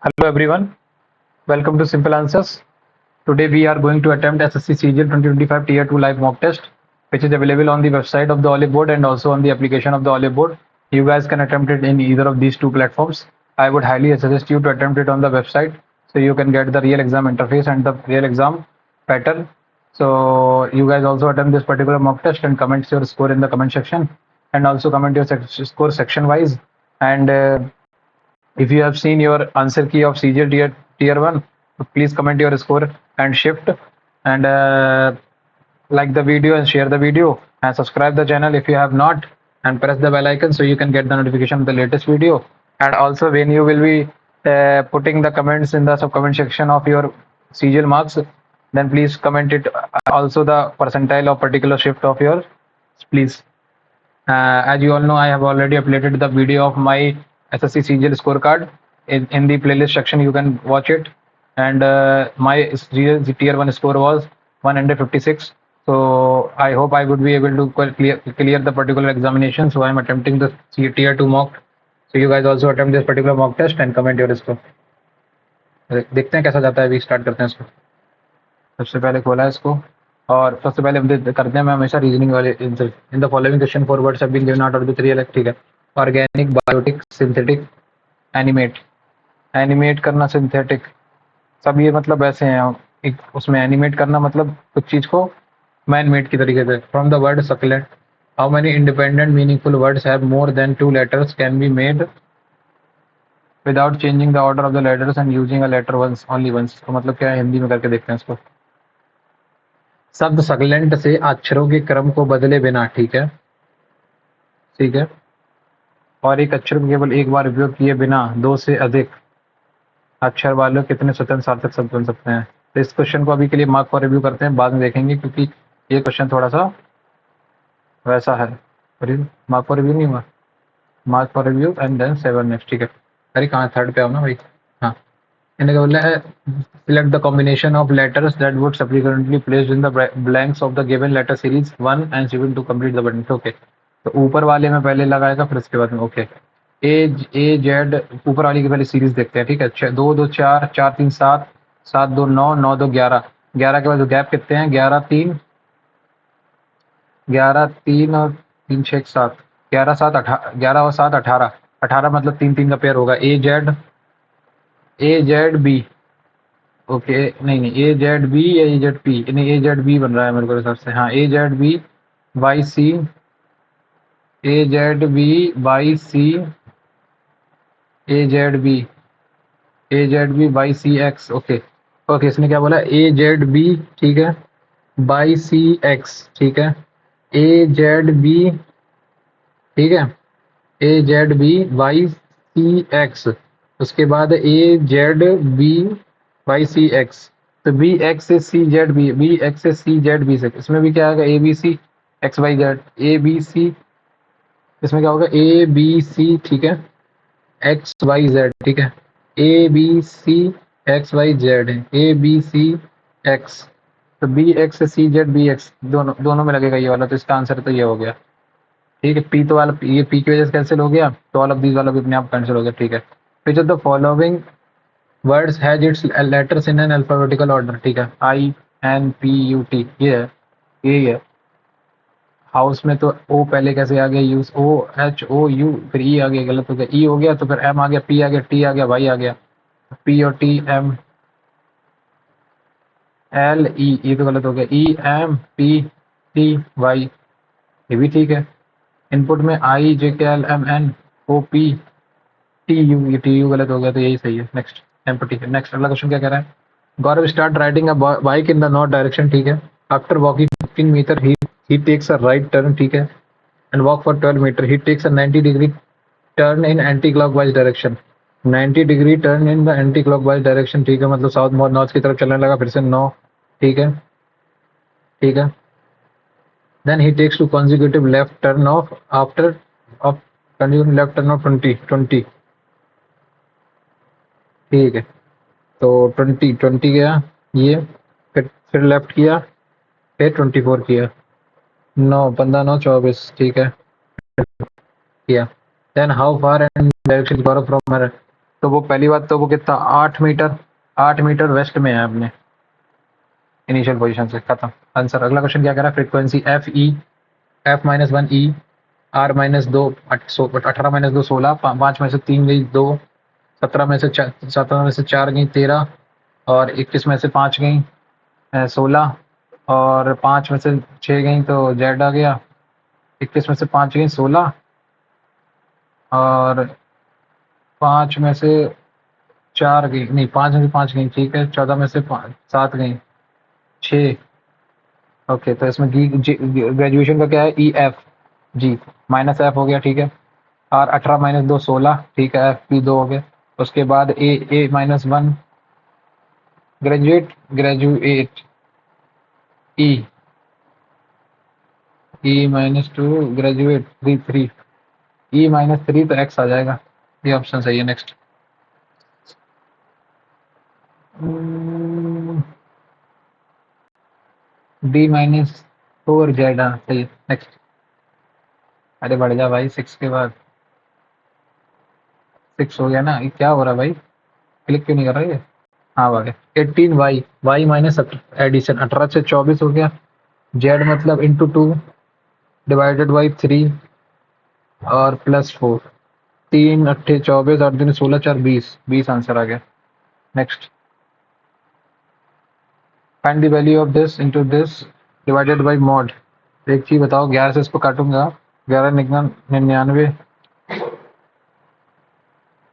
Hello everyone, welcome to Simple Answers. Today we are going to attempt SSC CGL 2025 Tier 2 live mock test, which is available on the website of the Olive Board and also on the application of the Olive Board. You guys can attempt it in either of these two platforms. I would highly suggest you to attempt it on the website so you can get the real exam interface and the real exam pattern. So you guys also attempt this particular mock test and comment your score in the comment section, and also comment your score section wise. And if you have seen your answer key of CGL tier 1, please comment your score and shift, and like the video and share the video and subscribe the channel if you have not, and press the bell icon so you can get the notification of the latest video. And also when you will be putting the comments in the sub comment section of your CGL marks, then please comment it also the percentile of particular shift of yours, please. As you all know, I have already uploaded the video of my SSC CGL scorecard in the playlist section. You can watch it. And my tier 1 score was 156. So I hope I would be able to clear the particular examination. So I'm attempting the tier 2 mock. So you guys also attempt this particular mock test and comment your score. देखते हैं कैसा जाता है, अभी start करते हैं इसको. सबसे पहले खोला है इसको, और सबसे पहले हम करते हैं मैं हमेशा रीजनिंग वाले in the following question four words have been given out of the three अलग, ठीक है. Organic, biotic, synthetic, animate. Animate करना, सिंथेटिक, सब ये मतलब ऐसे हैं. एक उसमें एनिमेट करना मतलब कुछ चीज को मैन मेड की तरीके से. From the word succulent, how many independent meaningful words have more than 2 letters can be made without changing the order of the letters and using a letter once only once. तो मतलब क्या है, हिंदी में करके देखते हैं इसको. शब्द सक्लेंट से अक्षरों के क्रम को बदले बिना, ठीक है, ठीक है, और एक अक्षर को केवल एक बार उपयोग किए बिना 2 से अधिक अक्षर वाले कितने स्वतंत्र सार्थक शब्द बन सकते हैं. तो इस क्वेश्चन को अभी के लिए मार्क फॉर रिव्यू करते हैं, बाद में देखेंगे, क्योंकि ये क्वेश्चन थोड़ा सा वैसा है. मार्क फॉर रिव्यू नहीं हुआ, mark for review and then 7 next, ठीक है. अरे कहाँ, थर्ड पे आओ ना भाई. हाँ, इन्हें बोला है select the combination of letters that would subsequently placed in the blanks of the given letter series 1 and 7 to complete the button. Okay, तो ऊपर वाले में पहले लगाएगा, फिर उसके बाद में ओके. ए जेड, ऊपर वाली की पहले सीरीज देखते हैं, ठीक है. 2 2 4, 4 3 7, 7 2 9, 9 2 11, 11 के बाद गैप कितने हैं, 11 3, 11 3 और 3 6 7, 11 7 18, 11 और 7 18, 18 मतलब 3 3 का पेयर होगा. ए जेड बी, ओके, नहीं ए जेड बी या ए जेड पी, नहीं ए जेड बी बन रहा है मेरे को हिसाब से. हाँ, A Z B by C, A Z B by C, A Z B by C X. Okay okay, इसने क्या बोला, ए जेड बी, ठीक है, बाई सी एक्स, ठीक है. ए जेड बी, ठीक है, A Z B by C X. उसके बाद A Z B by C X. तो बी एक्स से C Z B, B X से सी जेड बी से, इसमें भी क्या आएगा, A B C X Y Z, A B C, इसमें क्या होगा, ए बी सी, ठीक है, एक्स वाई जेड, ठीक है. A B C X Y Z है, ए बी सी एक्स. तो बी एक्स से सी जेड बी एक्स, दोनों में लगेगा ये वाला. तो इसका आंसर तो ये हो गया, ठीक है. पी तो वाला, ये पी की वजह से कैंसिल हो गया, तो ऑल ऑफ दीज वाला भी अपने आप कैंसिल हो गया, ठीक है. Which of the following words has its letters in an alphabetical order, ठीक है. I N P U T, ये है, यही है. हाउस में तो ओ पहले कैसे आ गया, use O H O U, फिर ई आ गया, गलत हो गया. ई हो गया तो फिर एम आ गया, पी आ गया, टी आ गया, वाई आ गया. पी और टी एम एल ई, ये तो गलत हो गया. E M P T Y, ये भी ठीक है. इनपुट में I J K L M N O P T U, ये टी यू गलत हो गया, तो यही सही है. नेक्स्ट एम्पटी है. नेक्स्ट अगला क्वेश्चन क्या कह रहा है, Gaurav start riding a bike in the north direction, ठीक है. After walking 15 metre he takes a right turn, ठीक है, and walk for 12 metre. he takes a 90-degree turn in anti-clockwise direction. 90-degree turn in the anti-clockwise direction, ठीक है, मतलब south north की तरफ चलने लगा, फिर से 9, ठीक है, ठीक है. then he takes to consecutive left turn of after of continuing left turn of 20, ठीक है. तो 20 गया ये, फिर लेफ्ट किया, फिर 24 किया, 9 15 9 24, ठीक है, किया. Then how far and direction Gaurav from तो वो पहली बात तो वो कितना 8 मीटर वेस्ट में है अपने इनिशियल पोजीशन से। खत्म आंसर। अगला क्वेश्चन क्या कह रहा है, frequency F E, F minus one E, R minus दो, 18 माइनस दो 16, 5 में से 3 गई 2, 17 में से 4 गई 13, और 21 में से 5 गई 16, और 5 में से 6 गई तो जेड आ गया। 21 में से 5 गई 16, और 5 में से 4 गई, नहीं 5 में से 5 गई, ठीक है। 14 में से 7 गई 6। ओके, तो इसमें ग्रेजुएशन का क्या है, E F G minus F हो गया, ठीक है। आर 18 माइनस दो 16, ठीक है। एफ पी 2 हो गया। उसके बाद ए माइनस वन ग्रेजुएट ई, E minus two graduate 3 E minus 3 तो एक्स आ जाएगा। ये ऑप्शन सही है। नेक्स्ट डी माइनस 4 जेड, हाँ सही है। नेक्स्ट। अरे बढ़ जा भाई, 6 के बाद 6 हो गया ना, ये क्या हो रहा है भाई, क्लिक क्यों नहीं कर रहा है ये। हाँ आ गया। 18 वाई, वाई माइनस एडिशन 18 से 24 हो गया। जेड मतलब इंटू 2 डिवाइडेड बाई 3 और प्लस 4, 3 अट्ठे 24, 8 दूनी 16, 4 20, 20 आंसर आ गया। Next. Find the value of this into this divided by mod. एक चीज बताओ, 11 से इसको काटूंगा, 11 99,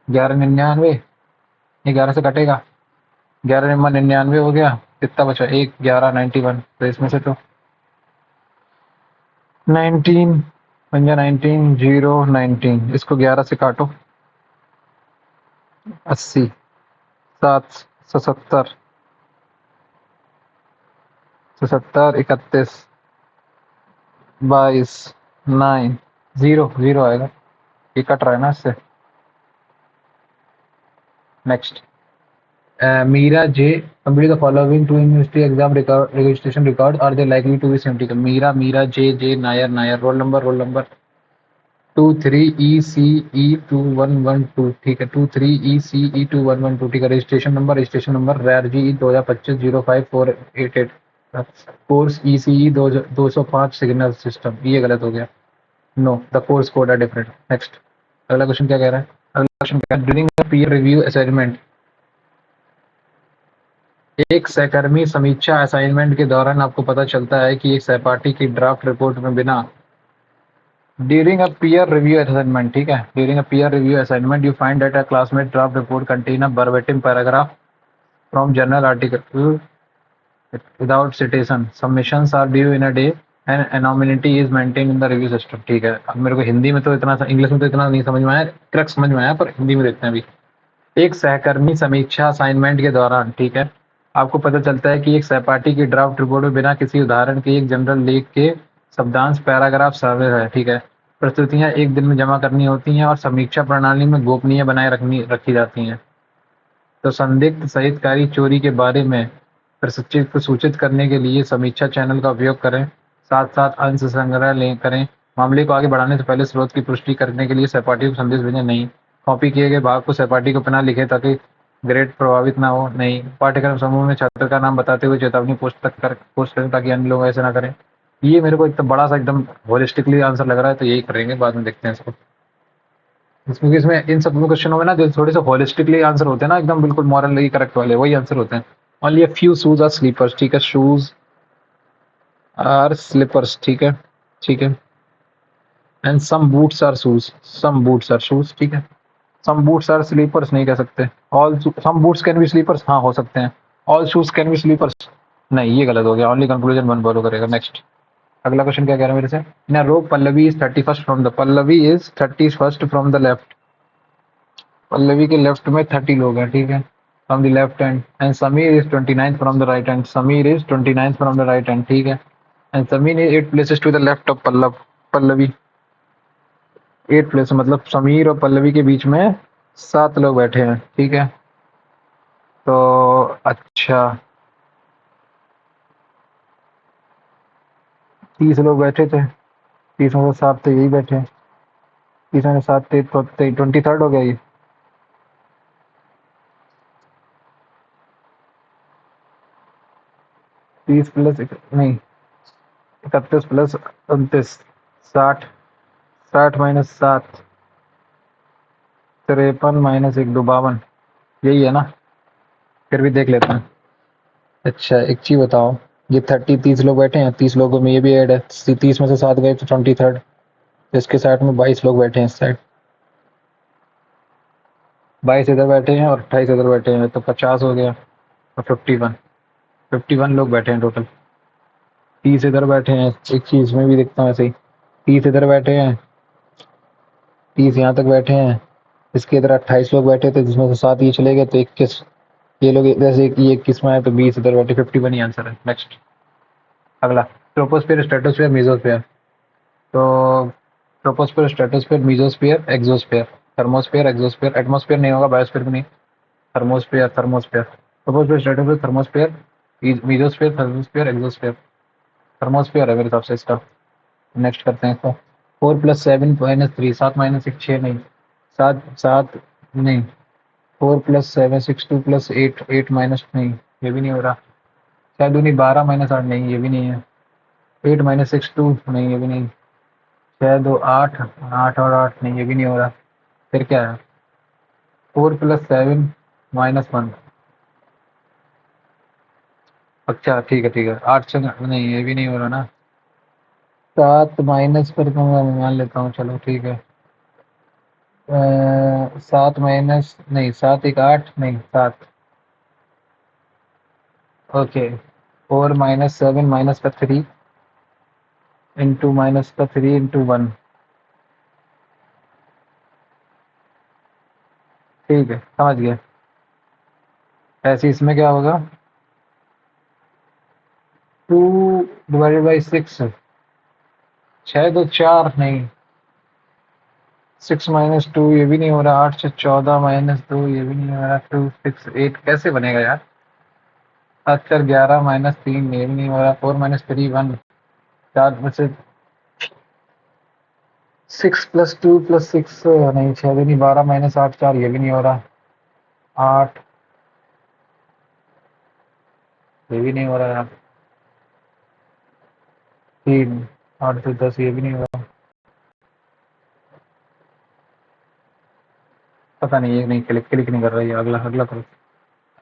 1199, ये 11 से कटेगा, 11 99 हो गया। कितना बचा, 1 11 91, तो इसमें से तो 19 पंजा 19 0 19, इसको 11 से काटो, 80 7 77 77 31 22 9 0 0 आएगा, ये कट रहा है ना इससे। Next. Meera J complete the following two university exam registration record, are they likely to be same? Meera J Nair roll number 23ECE2112, ठीक है। 23ECE2112, ठीक है। रजिस्ट्रेशन नंबर रैर जी 2025 05488, कोर्स ECE 205 सिग्नल सिस्टम, ये गलत हो गया। No, the course code are different. Next. अगला क्वेश्चन क्या कह रहा है, अगला क्वेश्चन क्या है, ड्यूरिंग पीयर रिव्यू असाइनमेंट, एक सहकर्मी समीक्षा असाइनमेंट के दौरान आपको पता चलता है कि एक सहपाठी की ड्राफ्ट रिपोर्ट में बिना during a peer review assignment, ठीक है। During a peer review assignment you find that a classmate draft report contain a verbatim paragraph from journal article without citation, submissions are due in a day and anonymity is maintain in the review system, ठीक है। अब मेरे को हिंदी में तो इतना, English में तो इतना नहीं समझ में आया, क्रक्स समझ में आया, पर हिंदी में देखते हैं अभी। एक सहकर्मी समीक्षा असाइनमेंट के दौरान, ठीक है, आपको पता चलता है कि एक सहपाठी की ड्राफ्ट रिपोर्ट में बिना किसी उदाहरण के एक जनरल लेख के शब्दांश पैराग्राफ शामिल है, ठीक है। प्रस्तुतियां एक दिन में जमा करनी होती हैं और समीक्षा प्रणाली में गोपनीय बनाए रखी जाती हैं। तो संदिग्ध साहित्यकारी चोरी के बारे में प्रशिक्षित को सूचित करने के लिए समीक्षा चैनल का उपयोग करें, साथ साथ अंश संग्रह करें। मामले को आगे बढ़ाने से पहले स्रोत की पुष्टि करने के लिए सहपाठी को संदेश भेजें। नहीं, कॉपी किए गए भाग को सहपाठी को अपना लिखे ताकि ग्रेड प्रभावित ना हो। नहीं, पाठ्यक्रम समूह में छात्र का नाम बताते हुए चेतावनी पोस्ट करें ताकि अन्य लोग ऐसे ना करें। ये मेरे को एकदम बड़ा सा एकदम होलिस्टिकली आंसर लग रहा है, तो यही करेंगे, बाद में देखते हैं इसको। इसमें इन सब क्वेश्चनों में ना जो थोड़े से होलिस्टिकली आंसर होते हैं ना, एकदम बिल्कुल मॉरली करेक्ट वाले, वही आंसर होते हैं। Only a few shoes are slippers, ठीक है। शूज आर स्लीपर्स, ठीक है, ठीक है। And some boots are shoes, some boots are shoes, ठीक है। सम बूट्स आर स्लीपर्स नहीं कह सकते। All some boots can be slippers, हाँ हो सकते हैं। All shoes can be slippers, नहीं ये गलत हो गया। ओनली कंक्लूजन वन फॉलो करेगा। नेक्स्ट। अगला क्वेश्चन क्या कह रहा है मेरे से, ना row Pallavi is 31st from the, Pallavi is 31st from the left, Pallavi के लेफ्ट में 30 लोग हैं, ठीक है, from the left hand. And Sameer is 29th from the right hand, Sameer is 29th from the right hand, ठीक है। And Sameer is 8 places to the left of Pallavi, 8 place मतलब समीर और पल्लवी के बीच में 7 लोग बैठे हैं, ठीक है। तो अच्छा 30 लोग बैठे थे, 30 में से 7 तो यही बैठे हैं, 30 में से 7 23rd हो गया ये। 30 प्लस नहीं 31 प्लस 29 60 60 माइनस 7 53 माइनस 1 52 यही है ना। फिर भी देख लेते हैं। अच्छा एक चीज बताओ, ये 30 लोग बैठे हैं, 30 लोगों में ये भी ऐड है, 30 में से 7 गए तो 23rd, तो इसके साइड में 22 लोग बैठे हैं इस साइड, 22 इधर बैठे हैं और 28 इधर बैठे हैं, तो 50 हो गया और 51 लोग बैठे हैं टोटल। 30 इधर बैठे हैं, एक चीज में भी देखता हूँ ऐसे ही, 30 इधर बैठे हैं, 30 यहाँ तक बैठे हैं, इसके इधर 28 लोग बैठे थे जिसमें से 7 ये चले गए तो 21, ये लोग जैसे ये 21 में आए तो 20 इधर बैठे, 51 ही आंसर है। नेक्स्ट अगला, ट्रोपोस्फीयर स्ट्रेटोस्फीयर मेसोस्फीयर। तो troposphere stratosphere mesosphere exosphere, thermosphere exosphere, atmosphere नहीं होगा, बायोस्फीयर भी नहीं, thermosphere thermosphere, troposphere stratosphere thermosphere mesosphere thermosphere exosphere, thermosphere है मेरे हिसाब से इसका। नेक्स्ट करते हैं इसको। 4 प्लस 7 माइनस 3, 7 माइनस 1 6 नहीं, 7 7 नहीं, 4 प्लस 7 6 2 प्लस 8 8 माइनस नहीं, ये भी नहीं हो रहा। शायद नहीं, 12 माइनस 8 नहीं, ये भी नहीं है। 8 माइनस 6 2 नहीं, ये भी नहीं। 6 2 8 8 और 8 नहीं, ये भी नहीं हो रहा। फिर क्या है? 4 प्लस 7 माइनस 1। अच्छा ठीक है ठीक है, 8 से नहीं, ये भी नहीं हो रहा ना। 7 माइनस पर तो मैं मान लेता हूँ, चलो ठीक है। 7 माइनस नहीं, 7 1 8 नहीं 7, ओके। 4 माइनस 7 माइनस का 3 इंटू माइनस का 3 इंटू 1, ठीक है समझ गया। ऐसे इसमें क्या होगा? 2 डिवाइडेड बाई 6, 6 2 4 नहीं, 6 माइनस 2 ये भी नहीं हो रहा, 8 से 14 माइनस 2 ये भी नहीं हो रहा, 2 6 8 कैसे बनेगा यार? 7 11 माइनस 3 ये भी नहीं हो रहा, 4 माइनस 3 1, 4 में से 6 प्लस 2 प्लस 6 नहीं, 6 भी नहीं, 12 माइनस 8 4 ये भी नहीं हो रहा, 8 ये भी नहीं हो रहा यार, 3 8 से 10 ये भी नहीं हो रहा। पता नहीं, ये नहीं क्लिक क्लिक नहीं कर रहा है। अगला अगला करो।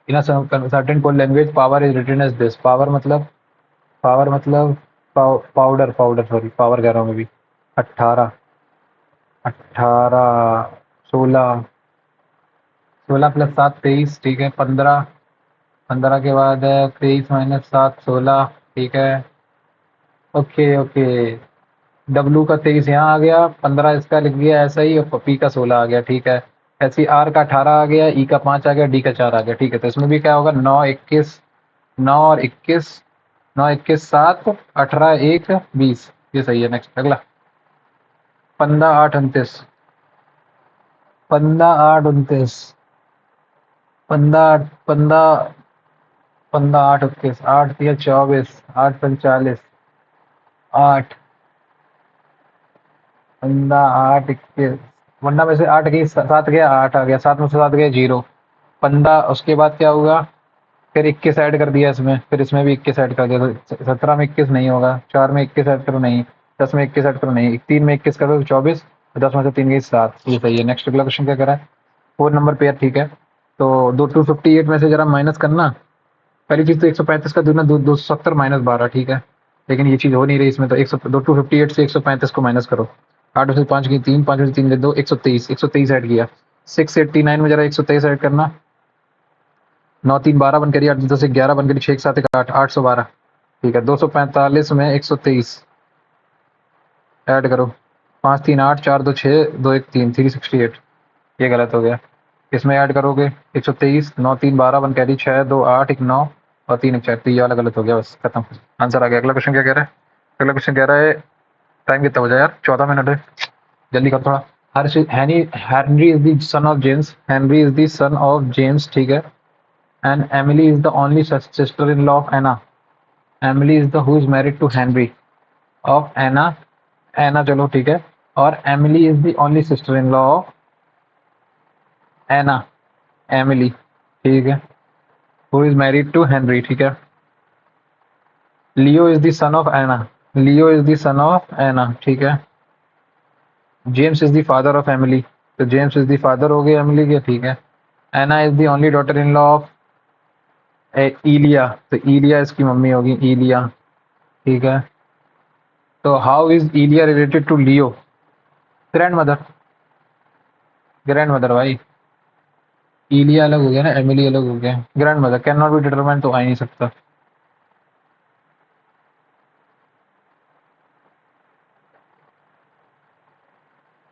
In certain code language power is written as this, power मतलब पाउडर पाउडर सॉरी, पावर कह रहा हूँ मैं भी। 18 18 16 16 प्लस 7 23, ठीक है। 15 15 के बाद है 23 माइनस 7 16, ठीक है। ओके ओके, डब्लू का 23 यहाँ आ गया, 15 इसका लिख दिया ऐसा ही, और पी का 16 आ गया, ठीक है। ऐसे आर का 18 आ गया, ई का 5 आ गया, डी का 4 आ गया, ठीक है। तो इसमें भी क्या होगा? 9 21, 9 और 21, 9 21 7 18 1 20, ये सही है। नेक्स्ट अगला, 15 8 29, 15 8 29, 15 15 15 8 21, 8 3 24, 8 5 40, 8 15 8 21, 15 में से 8 गई, 7 गया, 8 आ गया, 7 में से 7 गया 0, 15 उसके बाद क्या होगा? फिर 21 ऐड कर दिया इसमें, फिर इसमें भी 21 ऐड कर दिया, तो 17 में 21 नहीं होगा, 4 में 21 ऐड करो नहीं, 10 में 21 ऐड करो नहीं, 3 में 21 करो तो 24, 10 में से 3 गई 7, ये सही है। नेक्स्ट अगला क्वेश्चन क्या कह रहा है? 4 नंबर पेयर, ठीक है। तो दो 258 में से जरा माइनस करना। पहली चीज तो 135 का दूना 270 माइनस 12, ठीक है। लेकिन ये चीज हो नहीं रही इसमें, तो 100 दो 258 से 135 को माइनस करो। 8 में से 5 की 3, 5 में से 3 ले दो, 123 ऐड किया। 689 में जरा 123 ऐड करना। 9 3 12 बन करिए, 8 10 11 बन करिए, 6 7 8 812, ठीक है। 245 में 123 ऐड करो। 5 3 8 4 2 6 2 1 3 368, ये गलत हो गया। इसमें ऐड करोगे 123, 9 3 12 बन कैरी, 6 2 8 1 9 और 3 1 4, तो ये वाला गलत हो गया, बस खत्म, आंसर आ गया। अगला क्वेश्चन क्या कह रहा है? अगला क्वेश्चन कह रहा है, टाइम कितना हो जाए यार, 14 मिनट है, जल्दी करो थोड़ा। Henry is the son of James, Henry is the son of James, ठीक है। And Emily is the only sister in law of Anna, Emily is the who is married to Henry of Anna, Anna चलो ठीक है। और Emily is the only sister in law of Anna, Emily, ठीक है, who is married to Henry, ठीक है। Leo is the son of Anna, Leo is the son of Anna, ठीक है। James is the father of Emily, तो James is the father हो गए Emily के, ठीक है। Anna is the only daughter in law of Ilya, तो इलिया इसकी मम्मी होगी, इलिया, ठीक है। तो how is Ilya related to Leo? Grandmother, grandmother भाई। इलिया अलग हो गया ना, एमिली अलग हो गया, grand mother can not be determine, तो आ ही नहीं सकता।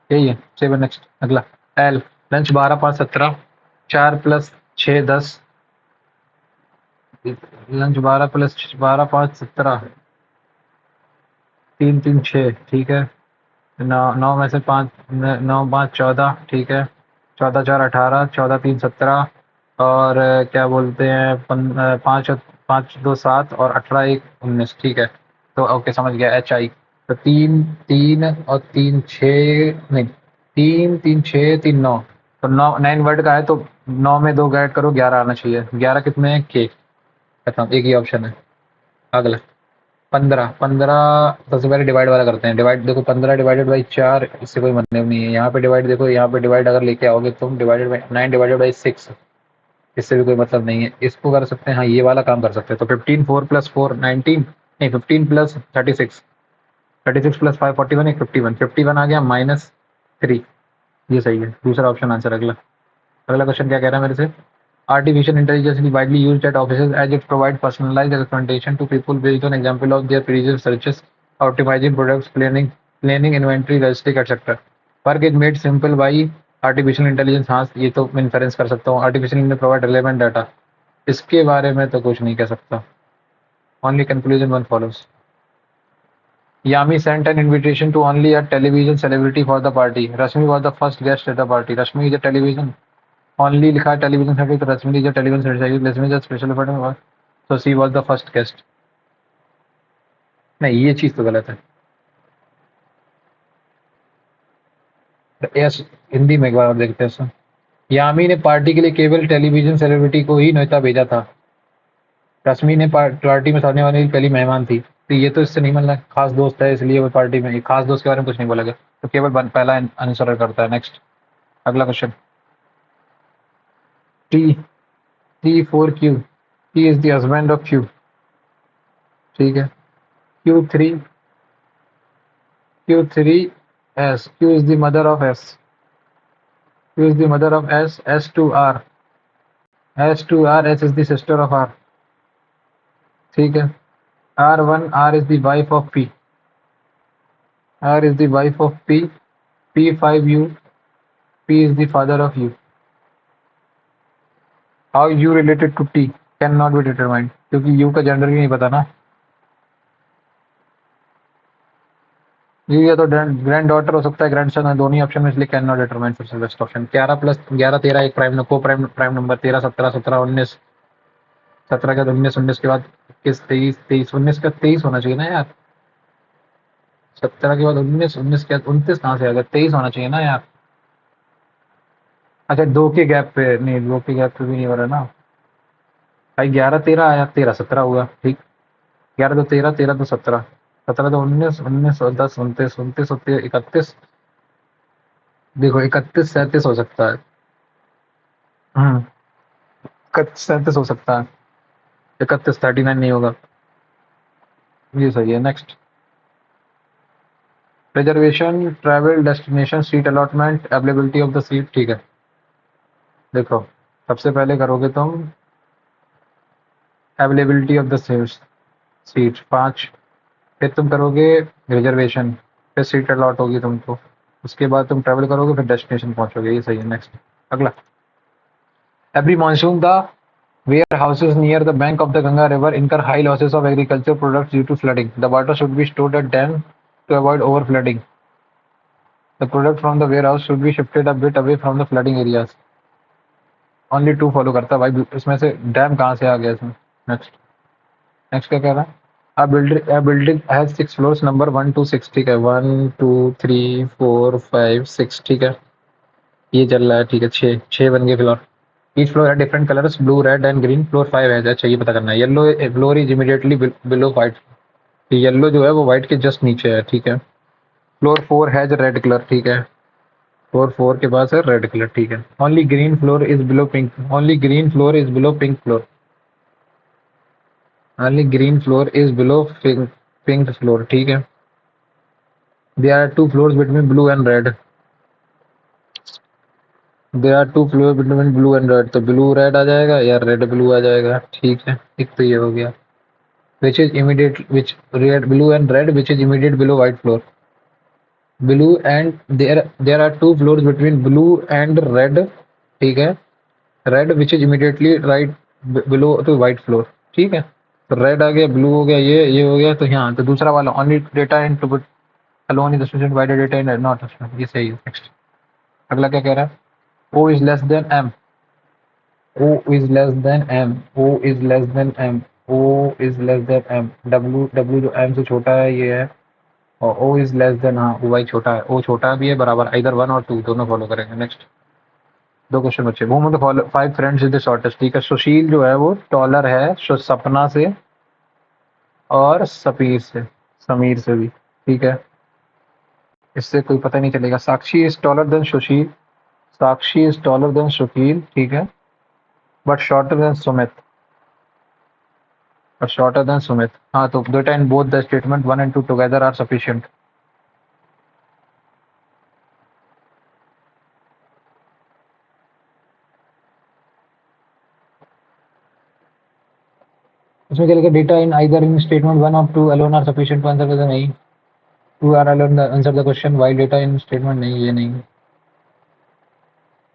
यही है, सेवन। नेक्स्ट अगला। एल, लंच 12 5 17, 4 + 6 10, लंच 12 + 12 5 17, 3 3 6, ठीक है। नौ, 9 में से 5, 9 5 14, ठीक है। 14 4 18, 14 3 17, और क्या बोलते हैं, 5 5 2 7, और 18 1 19, ठीक है। तो ओके, समझ गया, HI। तो 3 3 और 3 6, नहीं, 3 3 6 3 9, तो 9 वर्ड का है, तो 9 में 2 ऐड करो, 11 आना चाहिए। 11 कितने हैं, के, खत्म, एक ही ऑप्शन है। अगला। 15 15, सबसे पहले डिवाइड वाला करते हैं। डिवाइड देखो, 15 ÷ 4, इससे कोई मतलब नहीं है। यहाँ पे डिवाइड देखो, यहाँ पे डिवाइड अगर लेके आओगे तुम, डिवाइडेड बाई 9 ÷ 6, इससे भी कोई मतलब नहीं है। इसको कर सकते हैं, हाँ, ये वाला काम कर सकते हैं। तो 15 4 + 4 19, नहीं, 15 + 36, 36 + 5 41, एक 51, 51 आ गया, -3, ये सही है, दूसरा ऑप्शन आंसर। अगला। अगला क्वेश्चन क्या कह रहा है मेरे से? Artificial intelligence is widely used at offices as it provides personalized recommendation to people based on example of their previous searches, optimizing products, planning inventory, logistics, etc. Work is made simple by artificial intelligence। हाँ, ये तो मैं inference कर सकता हूँ। Artificial intelligence provide relevant data। इसके बारे में तो कुछ नहीं कह सकता। Only conclusion one follows। Yami sent an invitation to only a television celebrity for the party. Rashmi was the first guest at the party. Rashmi is a television only लिखा है टेलीविजन सेट, तो रश्मि जो television set चाहिए, रश्मि जो special effect में, तो she was the first guest. नहीं, ये चीज तो गलत है। यस, हिंदी में एक बार और देखते हैं सर। यामी ने पार्टी के लिए केवल टेलीविजन सेलिब्रिटी को ही न्योता भेजा था। रश्मि ने पार्टी में सामने वाली पहली मेहमान थी, तो ये तो इससे नहीं मिल रहा, खास दोस्त है इसलिए वो पार्टी में, खास दोस्त के बारे में कुछ नहीं बोला गया, तो केवल पहला अनुसरण करता है। नेक्स्ट। अगला question. T, T4Q, T is the husband of Q, ठीक है। Q3, Q3S, Q is the mother of S, Q is the mother of S, S2R, S2R, S is the sister of R, ठीक है। R1, R is the wife of P, R is the wife of P, P5U, P is the father of U। How U related to T cannot be determined, क्योंकि U का gender भी नहीं पता ना। U या तो grand daughter हो सकता है, ग्रैंड सन है, दोनों ही ऑप्शन में, इसलिए कैन नॉट डिटरमाइन, सबसे बेस्ट ऑप्शन। 11 + 11 13, एक प्राइम को प्राइम नंबर, 13 17 17 19, 17 के बाद 19, 19 के बाद 21 23 23, 19 का 23 होना चाहिए ना यार। 17 के बाद 19, 19 के बाद 29 कहाँ से आ गया, 23 होना चाहिए ना यार। अच्छा, 2 के गैप पे नहीं, 2 के गैप पे भी नहीं हो रहा ना भाई। 11 13 आया, 13 17 हुआ, ठीक। 11 तो 13, 13 तो 17, 17 तो 19, 19 और 10 29, 29 और 31, देखो 31 37 हो सकता है। 31 37 हो सकता है, 31 39 नहीं होगा, ये सही है। Next. Reservation, travel, destination, seat allotment, availability of the seat, ठीक है। देखो, सबसे पहले करोगे तुम अवेलेबिलिटी ऑफ द सीट 5, फिर तुम करोगे रिजर्वेशन, फिर सीट अलॉट होगी तुमको, उसके बाद तुम ट्रैवल करोगे, फिर डेस्टिनेशन पहुंचोगे, ये सही है। नेक्स्ट। अगला। Every monsoon the warehouses near the bank of the Ganga River incur high losses of agricultural products due to flooding. The water should be stored at dam to avoid overflooding. The product from the warehouse should be shifted a bit away from the flooding areas. Only two follow करता है भाई, इसमें से dam कहाँ से आ गया इसमें। Next. Next क्या कह रहा है? A building has 6 floors, number 1 to 6, ठीक है। 1 2 3 4 5 6, ठीक है। ये चल रहा है, ठीक है। 6 6 बन गए फ्लोर। ईच फ्लोर है different colours blue red and green floor 5 है। अच्छा ये पता करना है। Yellow floor is immediately below white. Yellow जो है वो वाइट के जस्ट नीचे है, ठीक है। फ्लोर 4 हैज रेड कलर, ठीक है। फ्लोर 4 के पास है रेड कलर, ठीक है। Only green floor is below pink, only green floor is below pink floor, only green floor is below pink floor, ठीक है। There are two floors between blue and red, there are two floor between blue and red, तो blue red आ जाएगा या red blue आ जाएगा, ठीक है। एक तो ये हो गया। Which is immediate which red blue and red which is immediate below white floor, blue and there are two floors between blue and red, ठीक है। Red which is immediately right below to white floor, ठीक है। तो red आ गया, blue हो गया, ये हो गया। तो यहाँ तो दूसरा वाला only data in two alone is sufficient while data in not, ये सही है। नेक्स्ट अगला क्या कह रहा है? O is less than M, O is less than M, O is less than M, O is less than M, W जो M से छोटा है ये है, और O is less than, हाँ O y छोटा है, O छोटा भी है बराबर, इधर 1 और 2 दोनों फॉलो करेंगे। नेक्स्ट दो क्वेश्चन बच्चे। वो मतलब follow 5 friends is the shortest, ठीक है। सुशील जो है वो टॉलर है सपना से और समीर से भी, ठीक है। इससे कोई पता नहीं चलेगा। Sakshi is taller than Sushil, Sakshi is taller than Sushil, ठीक है, but shorter than Sumit, but shorter than Sumit. हाँ तो data in both the statement 1 and 2 together are sufficient. उसमें क्या लिखा? Data in either in statement 1 और 2 alone are sufficient to answer the, नहीं 2 are alone answer the question while data in statement, नहीं ये नहीं।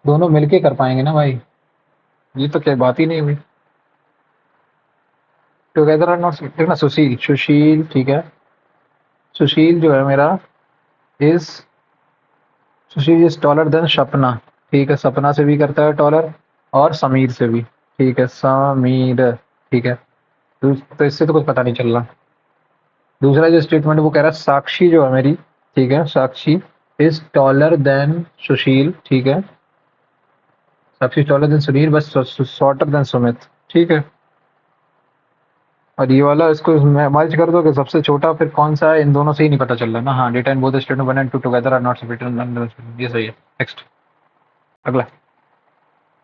दोनों मिलके कर पाएंगे ना भाई, ये तो क्या बात ही नहीं हुई। टुगेदर आर नॉट, देखना सुशील, सुशील ठीक है, सुशील जो है मेरा is, Sushil is taller then सपना, ठीक है। सपना से भी करता है टॉलर और समीर से भी, ठीक है, समीर, ठीक है। तो इससे तो कुछ पता नहीं चल रहा। दूसरा जो स्टेटमेंट वो कह रहा है साक्षी जो है मेरी, ठीक है, साक्षी इज टॉलर देन सुशील, ठीक है, साक्षी टॉलर देन सुनील बस शॉर्टर देन सुमित, ठीक है। और ये वाला इसको मर्ज कर दो कि सबसे छोटा फिर कौन सा है, इन दोनों से ही नहीं पता चल रहा ना। हाँ, data in both statement 1 and 2 together are not sufficient, ये सही है। नेक्स्ट अगला,